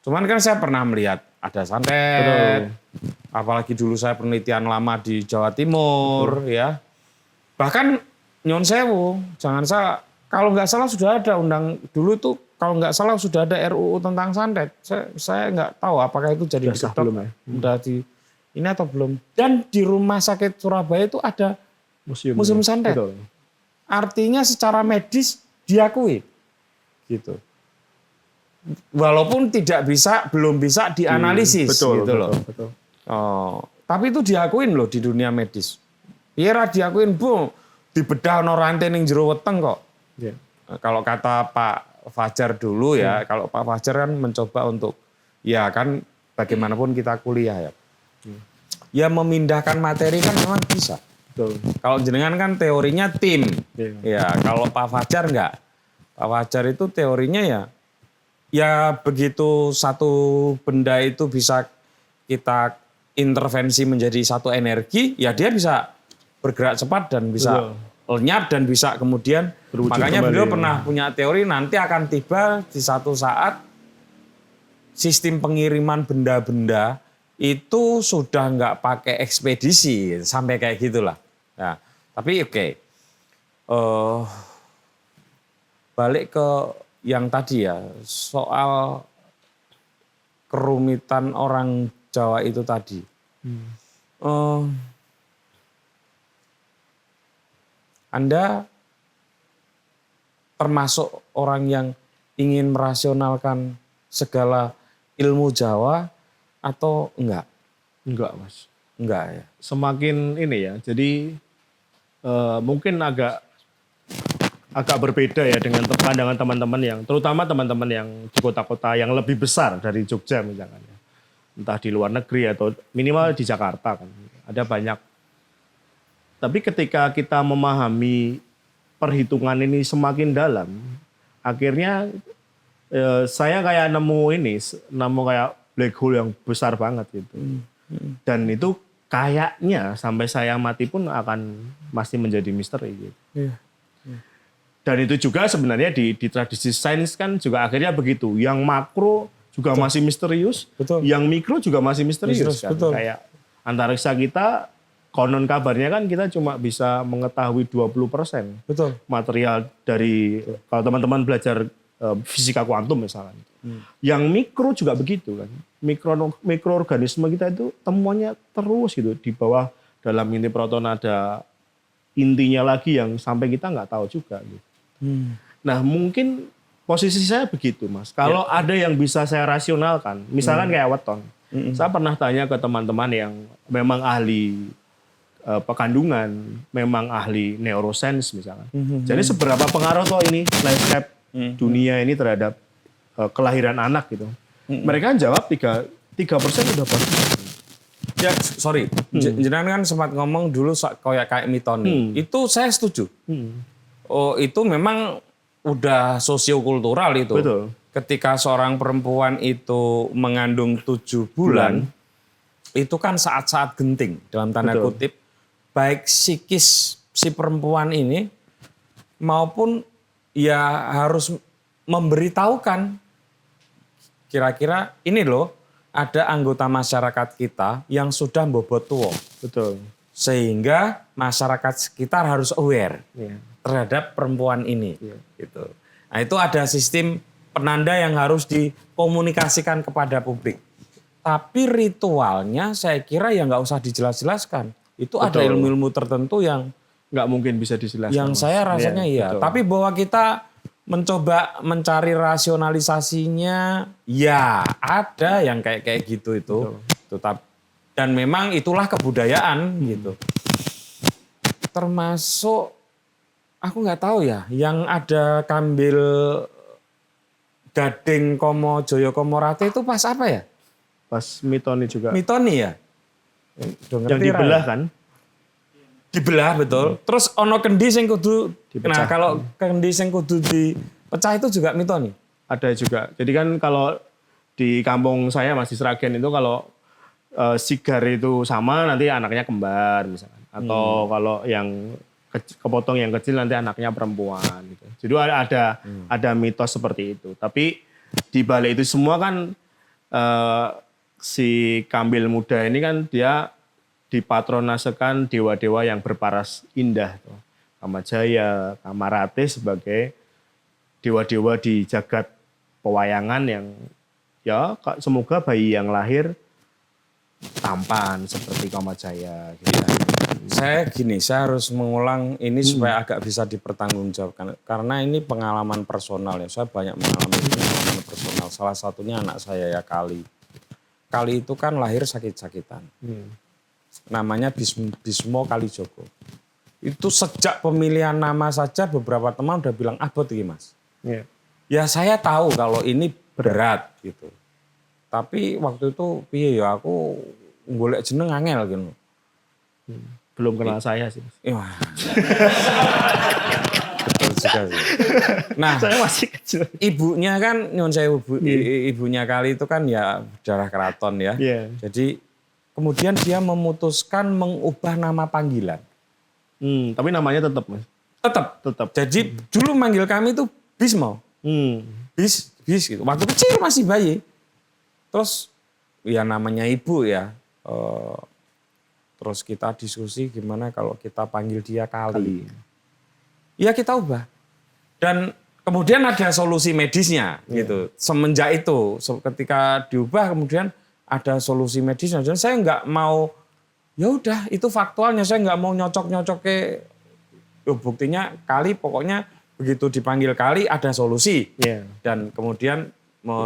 Cuman kan saya pernah melihat ada santet. Apalagi dulu saya penelitian lama di Jawa Timur ya. Bahkan Nyon sewu, jangan salah. Kalau nggak salah sudah ada dulu tuh kalau nggak salah sudah ada RUU tentang santet. Saya nggak tahu apakah itu jadi belum ya? Udah di ini atau belum. Dan di rumah sakit Surabaya itu ada museum santet. Betul. Artinya secara medis diakui, gitu. Walaupun belum bisa dianalisis, gitu loh. Betul. Oh, tapi itu diakuin loh di dunia medis. Iya diakuin bu. Dibedah ono rantai ning jero weteng kok. Kalau kata Pak Fajar dulu ya, kalau Pak Fajar kan mencoba untuk ya kan bagaimanapun kita kuliah ya. Ya memindahkan materi kan memang bisa. Kalau jenengan kan teorinya tim. Ya, kalau Pak Fajar enggak. Pak Fajar itu teorinya ya begitu satu benda itu bisa kita intervensi menjadi satu energi, ya dia bisa bergerak cepat dan bisa lenyap dan bisa kemudian makanya beliau pernah punya teori nanti akan tiba di satu saat sistem pengiriman benda-benda itu sudah nggak pakai ekspedisi sampai kayak gitulah. Nah, tapi oke. Balik ke yang tadi ya soal kerumitan orang Jawa itu tadi. Anda termasuk orang yang ingin merasionalkan segala ilmu Jawa atau enggak? Enggak, Mas. Enggak ya. Semakin ini ya. Jadi mungkin agak berbeda ya dengan pandangan teman-teman yang terutama teman-teman yang di kota-kota yang lebih besar dari Jogja misalkan ya. Entah di luar negeri atau minimal di Jakarta kan. Ada banyak. Tapi ketika kita memahami perhitungan ini semakin dalam, akhirnya saya kayak nemu kayak black hole yang besar banget gitu. Dan itu kayaknya sampai saya mati pun akan masih menjadi misteri gitu. Dan itu juga sebenarnya di tradisi sains kan juga akhirnya begitu. Yang makro juga masih misterius, yang mikro juga masih misterius kan. Kayak antariksa kita konon kabarnya kan kita cuma bisa mengetahui 20% material dari kalau teman-teman belajar fisika kuantum misalnya. Yang mikro juga begitu kan. Mikroorganisme kita itu temuannya terus gitu di bawah dalam inti proton ada intinya lagi yang sampai kita nggak tahu juga gitu. Nah mungkin posisi saya begitu Mas. Kalau ada yang bisa saya rasionalkan, misalkan kayak weton. Saya pernah tanya ke teman-teman yang memang ahli kandungan, memang ahli neuroscience misalnya. Jadi seberapa pengaruh toh ini landscape dunia ini terhadap kelahiran anak gitu. Mereka jawab 3% udah bagus. Ya, sorry. Jenengan kan sempat ngomong dulu kayak mitoni. Itu saya setuju. Oh, itu memang udah sosiokultural itu. Betul. Ketika seorang perempuan itu mengandung 7 bulan, itu kan saat-saat genting dalam tanda kutip, baik psikis si perempuan ini maupun ya harus memberitahukan kira-kira ini loh ada anggota masyarakat kita yang sudah bobot tua. Betul. Sehingga masyarakat sekitar harus aware terhadap perempuan ini. Gitu. Nah, itu ada sistem penanda yang harus dikomunikasikan kepada publik. Tapi ritualnya saya kira ya nggak usah dijelas-jelaskan. Itu ada ilmu-ilmu tertentu yang nggak mungkin bisa dijelaskan. Yang saya rasanya iya. Tapi bahwa kita mencoba mencari rasionalisasinya, ya ada yang kayak gitu itu. Dan memang itulah kebudayaan gitu. Termasuk aku nggak tahu ya, yang ada Kambil Gading Komo Joyo Komorate itu pas apa ya? Pas mitoni juga. Mitoni ya? Yang dibelah kan? Dibelah betul. Terus ono kendi sing kudu dipecah. Nah, kalau kendi sing kudu dipecah itu juga mitoni. Ada juga. Jadi kan kalau di kampung saya Mas di Sragen itu kalau sigar itu sama nanti anaknya kembar misalkan. Atau kalau yang kepotong yang kecil nanti anaknya perempuan gitu. Jadi ada mitos seperti itu. Tapi di balik itu semua kan si Kambil muda ini kan dia dipatronasekan dewa-dewa yang berparas indah. Kamajaya, Kamarate sebagai dewa-dewa di jagat pewayangan yang ya semoga bayi yang lahir tampan seperti Kamajaya. Gitu. Saya harus mengulang ini supaya agak bisa dipertanggungjawabkan. Karena ini pengalaman personal ya. Saya banyak mengalami pengalaman personal. Salah satunya anak saya ya Kali. Kali itu kan lahir sakit-sakitan. Namanya Bismo Kalijogo. Itu sejak pemilihan nama saja beberapa teman udah bilang abot ini Mas. Ya saya tahu kalau ini berat gitu. Tapi waktu itu piye ya aku golek jeneng angel gitu. Belum kenal saya sih. Wah. Betul juga sih. Nah, saya masih kecil. Ibunya kan nyuwun saya ibunya Kali itu kan ya darah keraton ya. Jadi kemudian dia memutuskan mengubah nama panggilan. Tapi namanya tetap Mas. Tetap. Jadi dulu manggil kami itu Bismo. Bis gitu. Waktu kecil masih bayi. Terus ya namanya ibu ya. Terus kita diskusi gimana kalau kita panggil dia Kali. Ya kita ubah. Dan kemudian ada solusi medisnya gitu. Semenjak itu ketika diubah kemudian ada solusi medisnya. Dan saya nggak mau, ya udah itu faktualnya. Saya nggak mau nyocok-nyocok ke, buktinya Kali pokoknya begitu dipanggil Kali ada solusi. Dan kemudian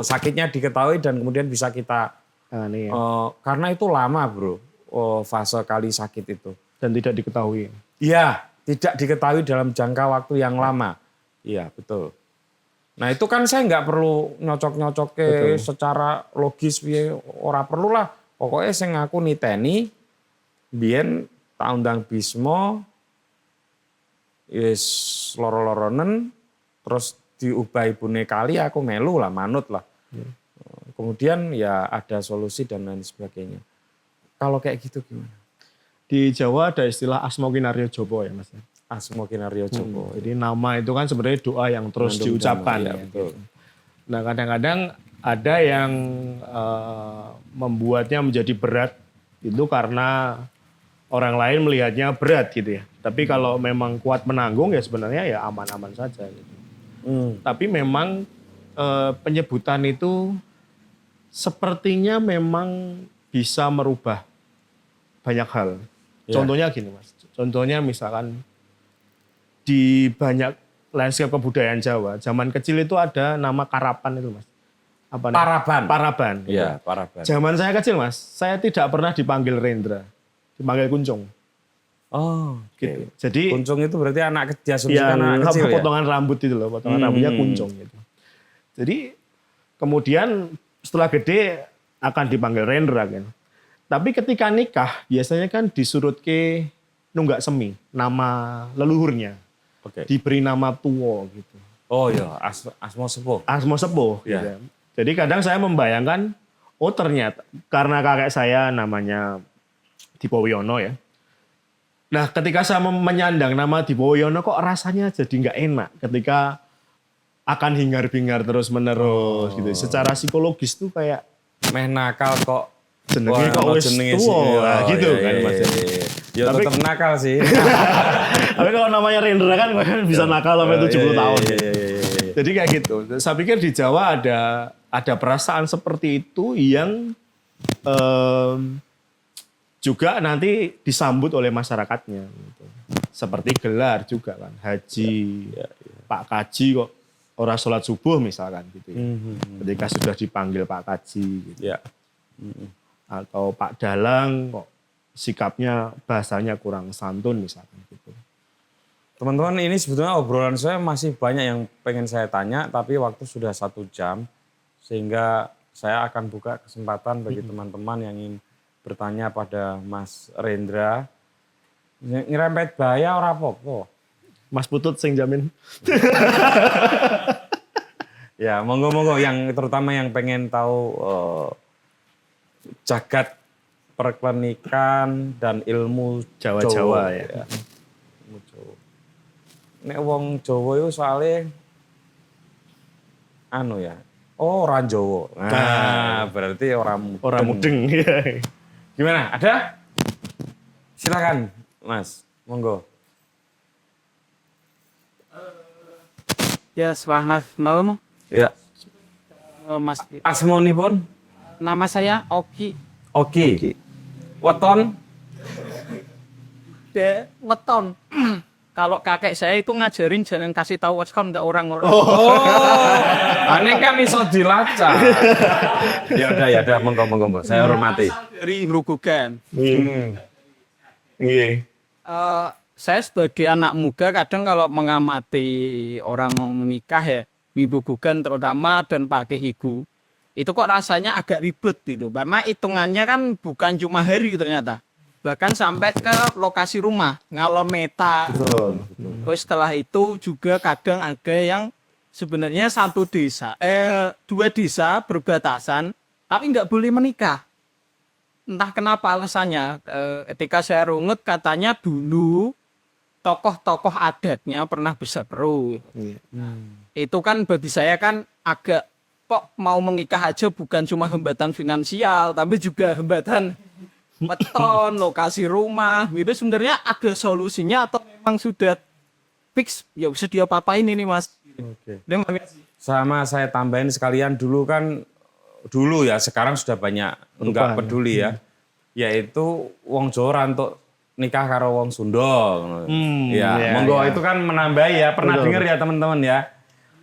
sakitnya diketahui dan kemudian bisa kita, karena itu lama bro. Fase Kali sakit itu. Dan tidak diketahui. Iya, tidak diketahui dalam jangka waktu yang lama. Iya, betul. Nah itu kan saya nggak perlu nyocok-nyocok ke secara logis. Ora perlu lah. Pokoknya saya ngaku niteni, biyen tak undang Bismo, yes loro-loronen, terus diubah ibune Kali, aku melu lah, manut lah. Kemudian ya ada solusi dan lain sebagainya. Kalau kayak gitu gimana? Di Jawa ada istilah Asmo Kinaryo Jopo ya Mas. Asmo Kinaryo Jopo. Jadi nama itu kan sebenarnya doa yang terus diucapkan. Ya, betul. Gitu. Nah kadang-kadang ada yang membuatnya menjadi berat itu karena orang lain melihatnya berat gitu ya. Tapi kalau memang kuat menanggung ya sebenarnya ya aman-aman saja. Gitu. Tapi memang penyebutan itu sepertinya memang bisa merubah banyak hal. Contohnya gini Mas. Contohnya misalkan di banyak landscape kebudayaan Jawa, zaman kecil itu ada nama Karapan itu Mas. Apa Paraban. Paraban. Iya, Paraban. Zaman saya kecil Mas, saya tidak pernah dipanggil Rendra. Dipanggil Kuncung. Oh, gitu. Jadi kuncung itu berarti anak kecil, yang anak kecil ya? potongan rambut itu loh, potongan rambutnya kuncung gitu. Jadi kemudian setelah gede akan dipanggil Rendra kan. Tapi ketika nikah biasanya kan disurut ke nunggak semi, nama leluhurnya. Oke. Diberi nama tuwo gitu. Oh iya, Asmo Sepuh. Asmo sepuh. Ya. Gitu. Jadi kadang saya membayangkan, oh ternyata karena kakek saya namanya Dipo Wiono ya. Nah ketika saya menyandang nama Dipo Wiono kok rasanya jadi nggak enak ketika akan hingar-bingar terus-menerus gitu. Secara psikologis tuh kayak Meh nakal kok. jenenge kok wis tuwo nah, gitu kan Mas. Ya Tapi- tetap nakal sih. Tapi kalau namanya Rendra kan bisa nakal sampai 70 tahun. Iya, Gitu. iya. Jadi kayak gitu. Saya pikir di Jawa ada perasaan seperti itu yang juga nanti disambut oleh masyarakatnya. Gitu. Seperti gelar juga kan, haji, Pak Kaji kok orang sholat subuh misalkan gitu. Ya. Ketika sudah dipanggil Pak Kaji gitu. Ya. Atau Pak Dalang kok sikapnya bahasanya kurang santun misalkan gitu. Teman-teman, ini sebetulnya obrolan saya masih banyak yang pengen saya tanya, tapi waktu sudah 1 jam, sehingga saya akan buka kesempatan bagi teman-teman yang ingin bertanya pada Mas Rendra. Ngerempet bahaya ora apa-apa. Mas Putut sing jamin. Ya, monggo-monggo yang terutama yang pengen tahu jagat perklinikan dan ilmu Jawa-Jawa ya. Ilmu Jawa. Nek wong Jawa itu soalnya anu ya. Oh, orang Jawa. Nah, berarti orang Mudeng. Gimana? Ada? Silakan, Mas. Monggo. Ya, selamat malam, Ya. Mas. Asmonipun? Nama saya Oki. Oke. Weton? Weton. Kalau kakek saya itu ngajarin jangan kasih tahu waskom ndak orang-orang. Aneh kan iso dilacak. Ya udah, monggo. Saya hormati. Dari Grobogan. Iya. Saya sebagai anak muda kadang kalau mengamati orang menikah ya, di Grobogan terutama dan pakai higu, itu kok rasanya agak ribet gitu. Karena hitungannya kan bukan cuma hari ternyata. Bahkan sampai ke lokasi rumah, ngalor meta. Betul. Terus setelah itu juga kadang ada yang sebenarnya dua desa berbatasan, tapi nggak boleh menikah. Entah kenapa alasannya. Ketika saya rungut katanya dulu tokoh-tokoh adatnya pernah berseteru. Iya. Itu kan bagi saya kan agak kok mau menikah aja bukan cuma hambatan finansial, tapi juga hambatan weton, lokasi rumah. Itu sebenarnya ada solusinya atau memang sudah fix? Ya bisa diapa-apain ini Mas. Oke. Terima kasih. Sama saya tambahin sekalian dulu ya, sekarang sudah banyak enggak peduli ya. Yaitu wong Jawa untuk nikah karo wong Sunda. Ya, monggo itu kan menambahi ya. Pernah dengar ya teman-teman ya.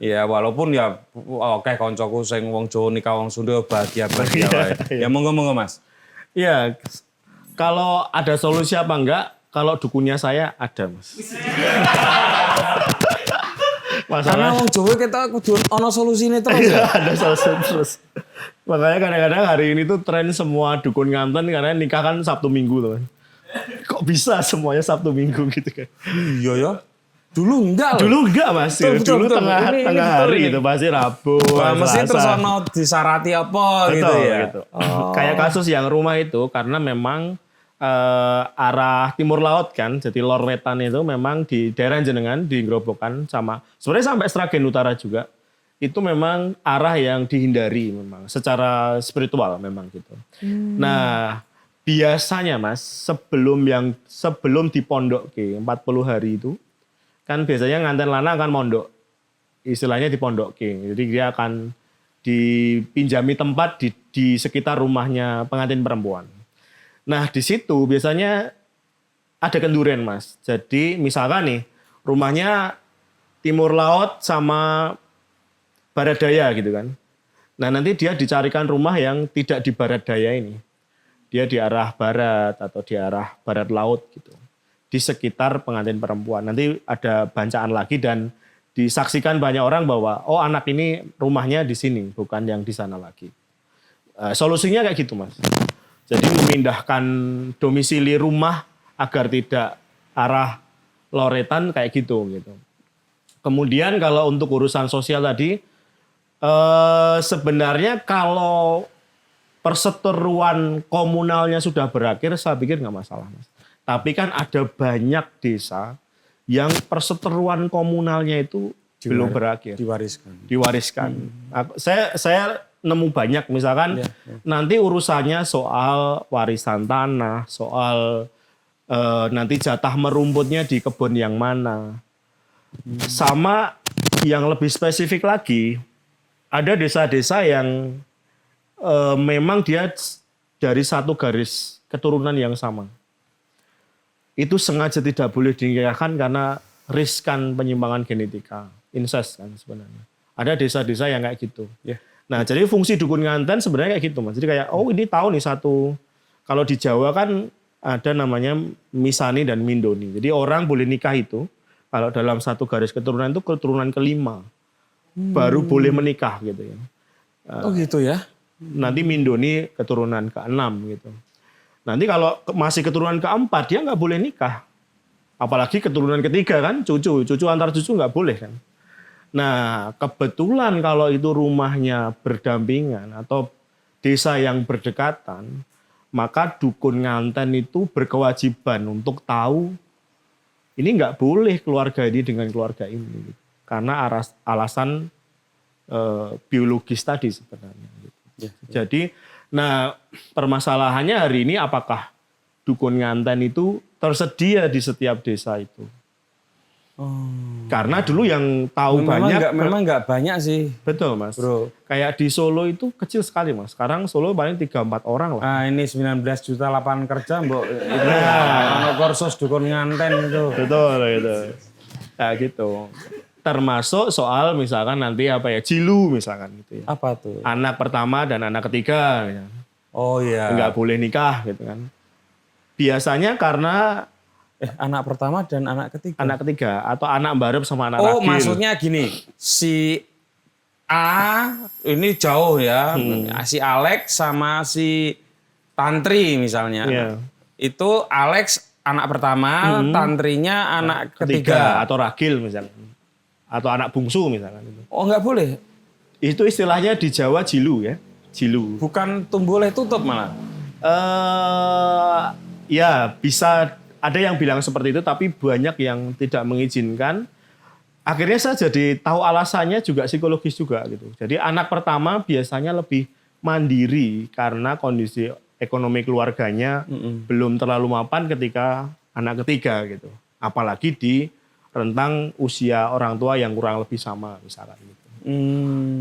Ya walaupun ya oke koncoku sing wong Jawa nikah wong Sunda bahagia wae. Ya monggo Mas. Iya. Kalau ada solusi apa enggak? Kalau dukunnya saya ada, Mas. Karena Masalah wong Jawa kita kudu ono solusine terus ya. ada solusi terus. Makanya kadang-kadang hari ini tuh tren semua dukun nganten karena nikah kan Sabtu Minggu teman. Kok bisa semuanya Sabtu Minggu gitu kan? Iya ya. Dulu enggak loh. Dulu enggak Mas. Betul. Tengah Ini hari betul itu pasti Rabu. Wah, mesti Selasa. terus ono disarati apa gitu ya. Gitu. Kayak kasus yang rumah itu karena memang arah timur laut kan, jadi Lor Wetan itu memang di daerah Jenengan di Grobogan sama sebenarnya sampai Sragen Utara juga itu memang arah yang dihindari memang secara spiritual memang gitu. Nah biasanya Mas sebelum dipondok ke 40 hari itu kan biasanya nganten lanang akan mondok istilahnya dipondok ke, jadi dia akan dipinjami tempat di sekitar rumahnya pengantin perempuan. Nah di situ biasanya ada kenduren Mas. Jadi misalkan nih rumahnya timur laut sama barat daya gitu kan. Nah nanti dia dicarikan rumah yang tidak di barat daya ini. Dia di arah barat atau di arah barat laut gitu. di sekitar pengantin perempuan. Nanti ada bancaan lagi dan disaksikan banyak orang bahwa oh anak ini rumahnya di sini, bukan yang di sana lagi. Solusinya kayak gitu, Mas. Jadi memindahkan domisili rumah agar tidak arah loretan kayak gitu. Kemudian kalau untuk urusan sosial tadi, sebenarnya kalau perseteruan komunalnya sudah berakhir, saya pikir nggak masalah, Mas. Tapi kan ada banyak desa yang perseteruan komunalnya itu belum berakhir. Diwariskan. Saya nemu banyak, misalkan nanti urusannya soal warisan tanah, soal nanti jatah merumputnya di kebun yang mana. Sama yang lebih spesifik lagi, ada desa-desa yang memang dia dari satu garis keturunan yang sama. Itu sengaja tidak boleh dinikahkan karena riskan penyimpangan genetika, incest kan sebenarnya. Ada desa-desa yang kayak gitu. Nah, jadi fungsi dukun nganten sebenarnya kayak gitu, Mas. Jadi kayak oh ini tahu nih satu, kalau di Jawa kan ada namanya misani dan mindoni. Jadi orang boleh nikah itu kalau dalam satu garis keturunan itu keturunan kelima baru boleh menikah gitu ya. Oh gitu ya. Nanti mindoni keturunan ke-6 gitu. Nanti kalau masih keturunan ke-4 dia nggak boleh nikah. Apalagi keturunan ketiga kan, cucu antar cucu nggak boleh kan. Nah kebetulan kalau itu rumahnya berdampingan atau desa yang berdekatan, maka dukun nganten itu berkewajiban untuk tahu ini nggak boleh keluarga ini dengan keluarga ini. Karena alasan biologis tadi sebenarnya. Jadi, nah permasalahannya hari ini apakah dukun nganten itu tersedia di setiap desa itu? Karena dulu yang tahu memang nggak banyak sih. Betul, Mas. Bro. Kayak di Solo itu kecil sekali, Mas. Sekarang Solo paling 3-4 orang lah. Nah, ini 19 juta lapangan kerja, Mbok. Nah, kursus dukun nganten itu. Betul gitu. Nah, gitu. Termasuk soal misalkan nanti jilu misalkan gitu ya. Apa tuh? Anak pertama dan anak ketiga. Ya. Oh iya. Nggak boleh nikah gitu kan. Biasanya karena anak pertama dan anak ketiga. Anak ketiga atau anak barep sama anak ragil. Oh, ragil. maksudnya gini, si A ini jauh ya, si Alex sama si Tantri misalnya. Yeah. Itu Alex anak pertama, Tantrinya anak ketiga atau ragil misalnya. Atau anak bungsu misalnya. Oh, nggak boleh. Itu istilahnya di Jawa jilu ya. Jilu. Bukan boleh tutup malah. Ya bisa. Ada yang bilang seperti itu, tapi banyak yang tidak mengizinkan. Akhirnya saya jadi tahu alasannya juga psikologis juga gitu. Jadi anak pertama biasanya lebih mandiri karena kondisi ekonomi keluarganya belum terlalu mapan ketika anak ketiga gitu. Apalagi di rentang usia orang tua yang kurang lebih sama misalkan gitu.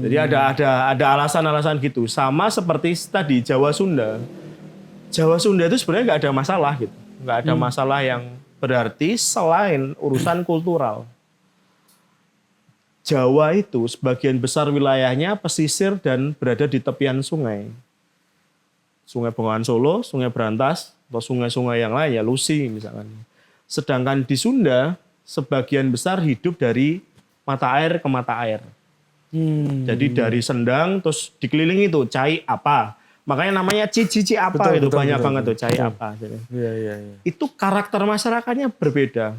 Jadi ada alasan-alasan gitu. Sama seperti tadi Jawa Sunda. Jawa Sunda itu sebenarnya nggak ada masalah gitu. Nggak ada masalah yang berarti selain urusan kultural. Jawa itu sebagian besar wilayahnya pesisir dan berada di tepian sungai. Sungai Bengawan Solo, Sungai Berantas, atau sungai-sungai yang lain ya Lusi misalkan. Sedangkan di Sunda sebagian besar hidup dari mata air ke mata air. Jadi dari Sendang terus dikelilingi tuh cai apa. Makanya namanya cici apa itu banyak banget tuh cai apa. Iya. Itu karakter masyarakatnya berbeda.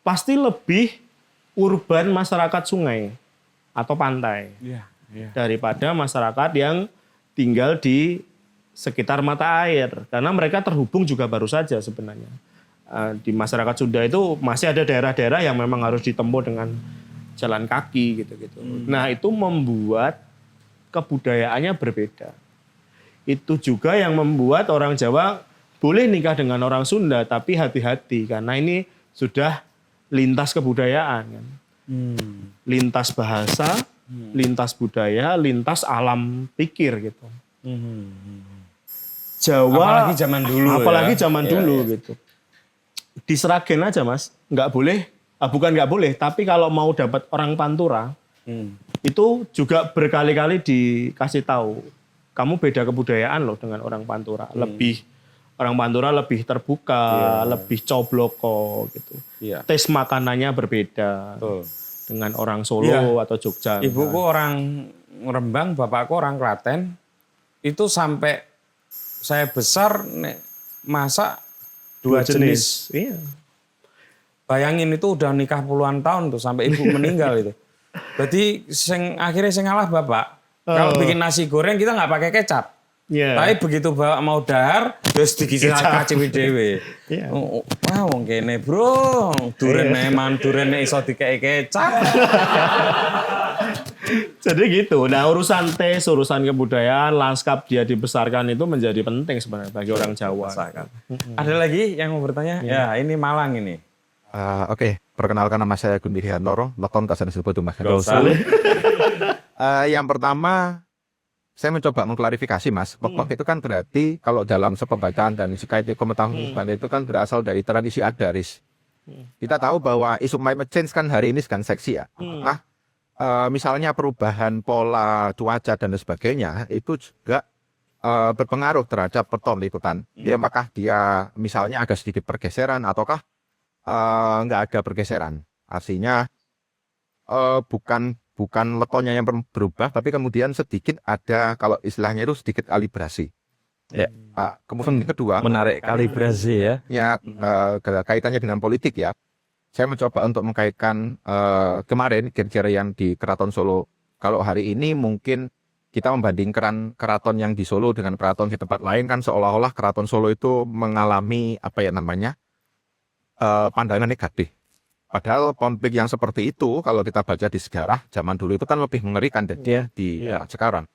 Pasti lebih urban masyarakat sungai atau pantai. Iya. Daripada masyarakat yang tinggal di sekitar mata air. Karena mereka terhubung juga baru saja sebenarnya. Di masyarakat Sunda itu masih ada daerah-daerah yang memang harus ditempuh dengan jalan kaki gitu-gitu. Nah itu membuat kebudayaannya berbeda. Itu juga yang membuat orang Jawa boleh nikah dengan orang Sunda, tapi hati-hati karena ini sudah lintas kebudayaan kan. Lintas bahasa, lintas budaya, lintas alam pikir gitu. Jawa apalagi zaman dulu. Apalagi zaman dulu gitu. Di Sragen aja Mas, nggak boleh. Bukan nggak boleh, tapi kalau mau dapat orang Pantura, itu juga berkali-kali dikasih tahu. Kamu beda kebudayaan loh dengan orang Pantura. Lebih Orang Pantura lebih terbuka, lebih cobloko gitu. Iya. Tes makanannya berbeda Betul. dengan orang Solo atau Jogja. Ibuku orang Rembang, bapakku orang Klaten. Itu sampai saya besar masak dua jenis. Iya. Bayangin itu udah nikah puluhan tahun tuh sampai ibu meninggal itu. Jadi akhirnya sing ngalah bapak. Kalau bikin nasi goreng kita nggak pakai kecap. Iya. Tapi begitu bapak mau dahar, terus dikisih kaciwi dhewe. Iya. Wah wong kene bro, durene mandurene iso dikei kecap. Jadi gitu. Nah urusan tes, urusan kebudayaan, lanskap dia dibesarkan itu menjadi penting sebenarnya bagi orang Jawa. Ada lagi yang mau bertanya? Ya ini Malang ini. Oke, perkenalkan nama saya Gundi Hantoro, lakon tak disebut Mas. Yang pertama, saya mencoba mengklarifikasi Mas. Pokok itu kan berarti kalau dalam sepembacaan dan sekait pengetahuan itu kan berasal dari tradisi Adaris. Kita tahu bahwa isu climate change kan hari ini sedang seksi ya. Nah, misalnya perubahan pola cuaca dan sebagainya itu juga berpengaruh terhadap beton liputan. Ya, apakah dia misalnya agak sedikit pergeseran ataukah nggak ada pergeseran. Artinya bukan letonnya yang berubah, tapi kemudian sedikit ada, kalau istilahnya itu sedikit kalibrasi. Ya. Kemudian yang kedua, Menarik kalibrasi ya. ya kaitannya dengan politik ya. Saya mencoba untuk mengkaitkan kemarin kira-kira yang di Keraton Solo. Kalau hari ini mungkin kita membandingkan keraton yang di Solo dengan keraton di tempat lain kan seolah-olah Keraton Solo itu mengalami pandangan negatif. Padahal konflik yang seperti itu kalau kita baca di sejarah zaman dulu itu kan lebih mengerikan di sekarang.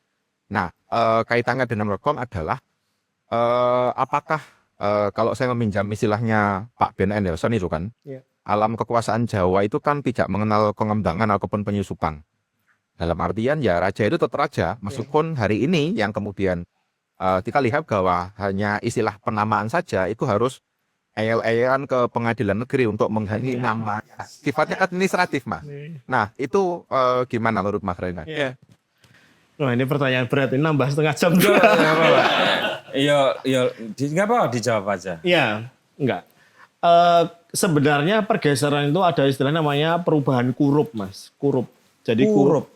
Nah, kaitannya dengan Rekom adalah apakah kalau saya meminjam istilahnya Pak Ben Anderson itu kan, alam kekuasaan Jawa itu kan tidak mengenal pengembangan ataupun penyusupan. Dalam artian ya raja itu tetap raja, meskipun hari ini yang kemudian kita lihat bahwa hanya istilah penamaan saja itu harus eyel-eyelan ke pengadilan negeri untuk mengganti nama. Sifatnya administratif, Mas. Nah, itu gimana menurut Mas Renat? Iya. Wah, ini pertanyaan berat, ini nambah setengah jam. Iya, nggak apa-apa dijawab aja. Iya, enggak. Sebenarnya pergeseran itu ada istilah namanya perubahan kurup, Mas. Kurup. Jadi kurup,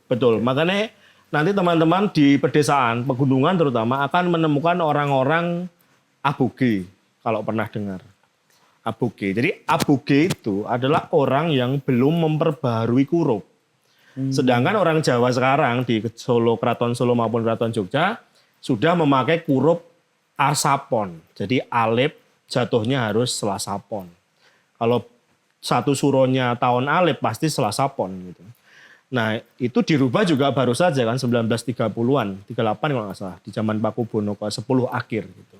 betul. Makanya nanti teman-teman di pedesaan, pegunungan terutama akan menemukan orang-orang aboge. Kalau pernah dengar aboge. Jadi aboge itu adalah orang yang belum memperbaharui kurup. Sedangkan orang Jawa sekarang di Solo, Keraton Solo maupun Keraton Jogja sudah memakai kurup asapon. Jadi alep jatuhnya harus selasapon. Kalau satu suronya tahun alep pasti selasapon gitu. Nah, itu dirubah juga baru saja kan 1930-an, 38 kalau nggak salah di zaman Pakubono ke-10 akhir gitu.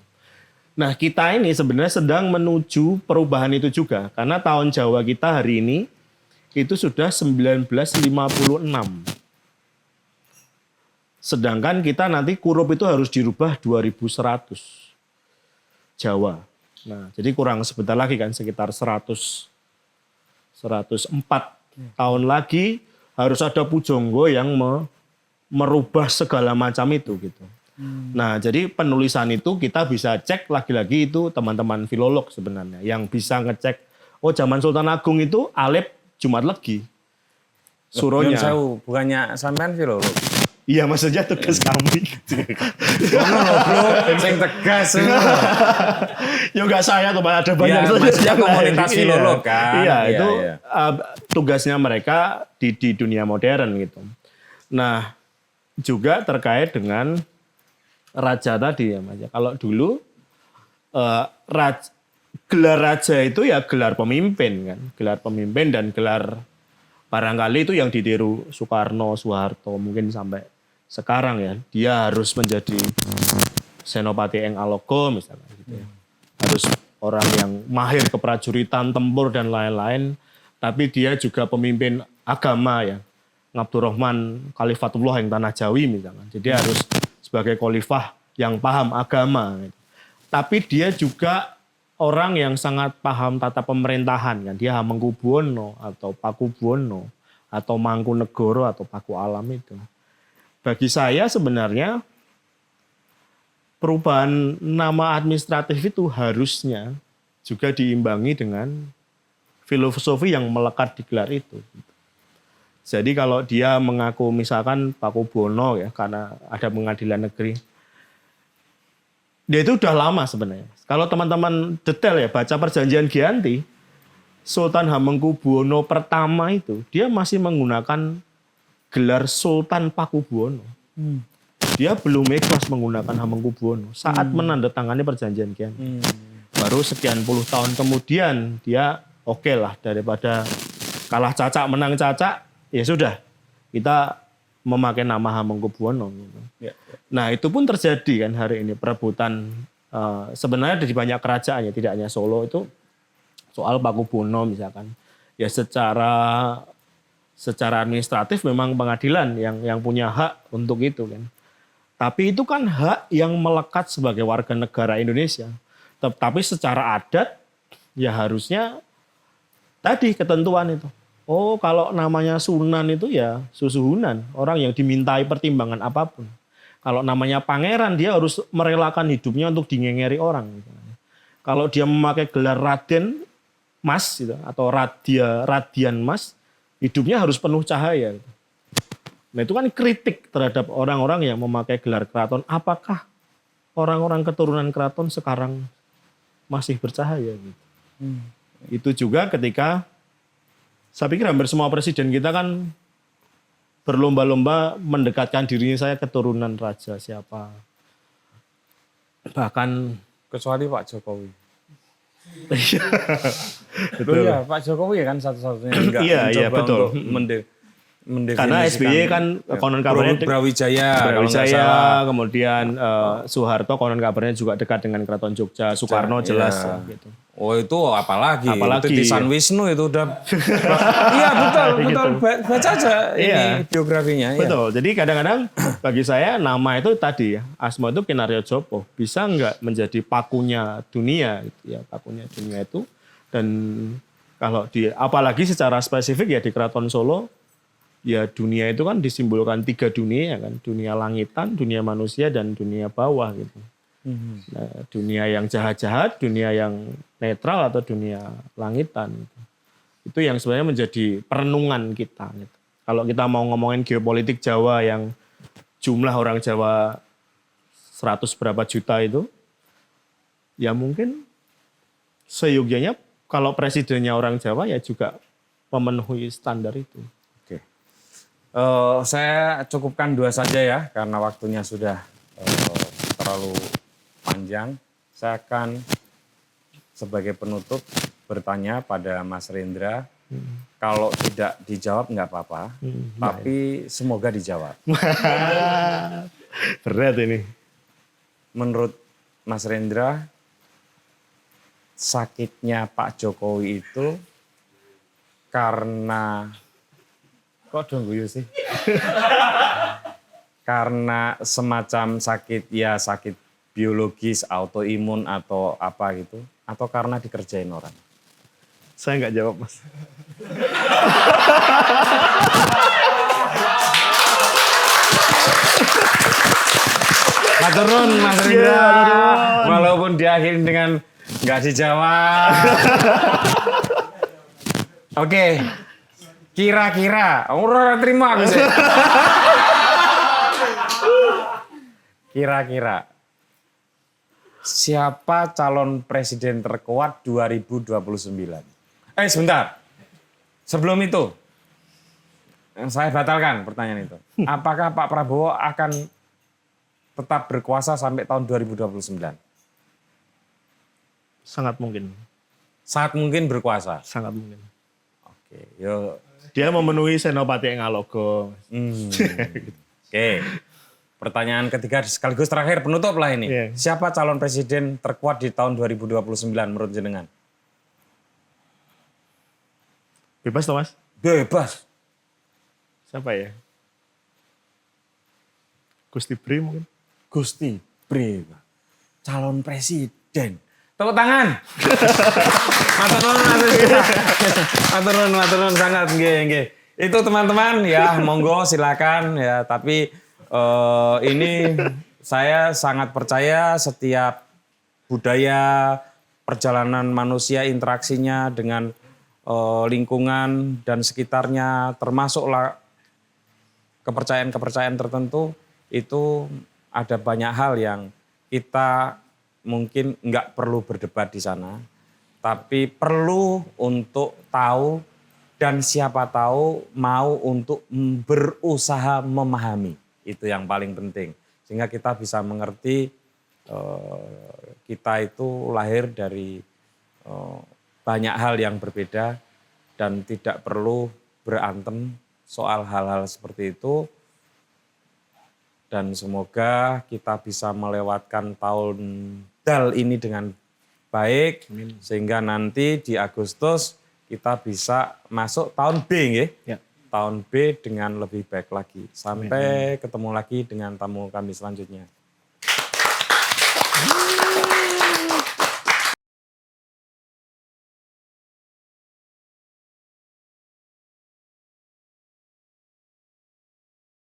Nah, kita ini sebenarnya sedang menuju perubahan itu juga. Karena tahun Jawa kita hari ini itu sudah 1956. Sedangkan kita nanti kurup itu harus dirubah 2100 Jawa. Nah, jadi kurang sebentar lagi kan sekitar 104 tahun lagi harus ada pujangga yang merubah segala macam itu gitu. Nah, jadi penulisan itu kita bisa cek lagi-lagi itu teman-teman filolog sebenarnya yang bisa ngecek zaman Sultan Agung itu alep Jumat Legi. Suronya. Bukannya sampean filolog. Iya, maksudnya tugas kami gitu. Bro, yang tegas. Ya enggak saya tuh, ada banyak ya, maksudnya komunitas filolog kan. Iya, itu tugasnya mereka di dunia modern gitu. Nah, juga terkait dengan raja tadi ya Mas. Kalau dulu gelar raja itu ya gelar pemimpin kan, gelar pemimpin dan gelar barangkali itu yang ditiru Soekarno, Soeharto mungkin sampai sekarang ya. Dia harus menjadi Senopati Eng Alogo misalnya gitu ya. Harus orang yang mahir keprajuritan, tempur dan lain-lain, tapi dia juga pemimpin agama ya. Abdurrahman Khalifatullah yang Tanah Jawi misalnya. Jadi harus sebagai khalifah yang paham agama. Tapi dia juga orang yang sangat paham tata pemerintahan. Kan? Dia Hamengkubuwono atau Pakubuwono atau Mangkunegoro atau Paku Alam itu. Bagi saya sebenarnya perubahan nama administratif itu harusnya juga diimbangi dengan filosofi yang melekat di gelar itu. Jadi kalau dia mengaku misalkan Pakubuwono ya karena ada pengadilan negeri, dia itu udah lama sebenarnya. Kalau teman-teman detail ya baca perjanjian Giyanti, Sultan Hamengkubuwono pertama itu dia masih menggunakan gelar Sultan Pakubuwono. Dia belum ikhlas menggunakan Hamengkubuwono saat menandatangani perjanjian Giyanti. Baru sekian puluh tahun kemudian dia oke lah daripada kalah cacak menang cacak, ya sudah kita memakai nama Hamengkubuwono. Gitu. Ya. Nah itu pun terjadi kan hari ini perebutan sebenarnya di banyak kerajaan ya tidak hanya Solo itu soal Pakubuwono misalkan ya secara administratif memang pengadilan yang punya hak untuk itu kan. Tapi itu kan hak yang melekat sebagai warga negara Indonesia. Tapi secara adat ya harusnya tadi ketentuan itu. Oh kalau namanya Sunan itu ya Susuhunan, orang yang dimintai pertimbangan apapun. Kalau namanya pangeran dia harus merelakan hidupnya untuk dingengeri orang. Kalau dia memakai gelar Raden Mas gitu, atau Radian Mas, hidupnya harus penuh cahaya. Gitu. Nah itu kan kritik terhadap orang-orang yang memakai gelar keraton. Apakah orang-orang keturunan keraton sekarang masih bercahaya? Gitu. Itu juga ketika saya pikir hampir semua presiden kita kan berlomba-lomba mendekatkan dirinya saya keturunan raja siapa. Bahkan Kecuali Pak Jokowi. betul. Iya, Pak Jokowi ya kan satu-satunya yang enggak Iya, mencoba betul. untuk mendefinisikan. Karena SBY kan konon kabarnya Brawijaya, kalau nggak Brawijaya, salah. kemudian Soeharto konon kabarnya juga dekat dengan Keraton Jogja, Soekarno jelas Iya. gitu. Oh itu apalagi Apalagi, itu di San Wisnu itu udah iya betul baca aja Iya. ini biografinya ya. Betul. Jadi kadang-kadang bagi saya nama itu tadi ya, Asma itu Kinarya Jopo bisa nggak menjadi pakunya dunia gitu ya, pakunya dunia itu. Dan kalau apalagi secara spesifik ya di Keraton Solo ya dunia itu kan disimbolkan 3 dunia kan, dunia langitan, dunia manusia dan dunia bawah gitu. Nah, dunia yang jahat-jahat, dunia yang netral atau dunia langitan gitu. Itu yang sebenarnya menjadi perenungan kita gitu. Kalau kita mau ngomongin geopolitik Jawa yang jumlah orang Jawa 100 berapa juta itu, ya mungkin seyogianya kalau presidennya orang Jawa ya juga memenuhi standar itu. Oke. Saya cukupkan 2 saja ya karena waktunya sudah terlalu panjang. Saya akan sebagai penutup bertanya pada Mas Rendra. Kalau tidak dijawab nggak apa-apa, tapi semoga dijawab. Berat ini. Menurut Mas Rendra, sakitnya Pak Jokowi itu karena kok dong guyu sih? Karena semacam sakit ya sakit biologis, autoimun atau apa gitu, atau karena dikerjain orang? Saya nggak jawab, Mas. Matur nuwun Mas Rendra. Walaupun diakhiri dengan nggak dijawab. Oke. Kira-kira, ora terima aku sih. Kira-kira siapa calon presiden terkuat 2029? Sebentar. Sebelum itu, saya batalkan pertanyaan itu. Apakah Pak Prabowo akan tetap berkuasa sampai tahun 2029? Sangat mungkin. Sangat mungkin berkuasa. Sangat mungkin. Oke, yuk. Dia memenuhi Senopati Ngalogo. Oke. Pertanyaan ketiga sekaligus terakhir penutup lah ini. Iya. Siapa calon presiden terkuat di tahun 2029 menurut jenengan? Bebas toh, Mas? Bebas. Siapa ya? Gusti Bri mungkin? Gusti Bre. Calon presiden. Tepuk tangan. Matur nuwun sangat nggih. Itu teman-teman ya monggo silakan ya tapi ini saya sangat percaya setiap budaya perjalanan manusia interaksinya dengan lingkungan dan sekitarnya termasuklah kepercayaan-kepercayaan tertentu itu ada banyak hal yang kita mungkin nggak perlu berdebat di sana, tapi perlu untuk tahu dan siapa tahu mau untuk berusaha memahami. Itu yang paling penting. Sehingga kita bisa mengerti kita itu lahir dari banyak hal yang berbeda dan tidak perlu berantem soal hal-hal seperti itu. Dan semoga kita bisa melewatkan tahun Dal ini dengan baik. Sehingga nanti di Agustus kita bisa masuk tahun B nggih. Ya. Tahun B dengan lebih baik lagi. Sampai ketemu lagi dengan tamu kami selanjutnya.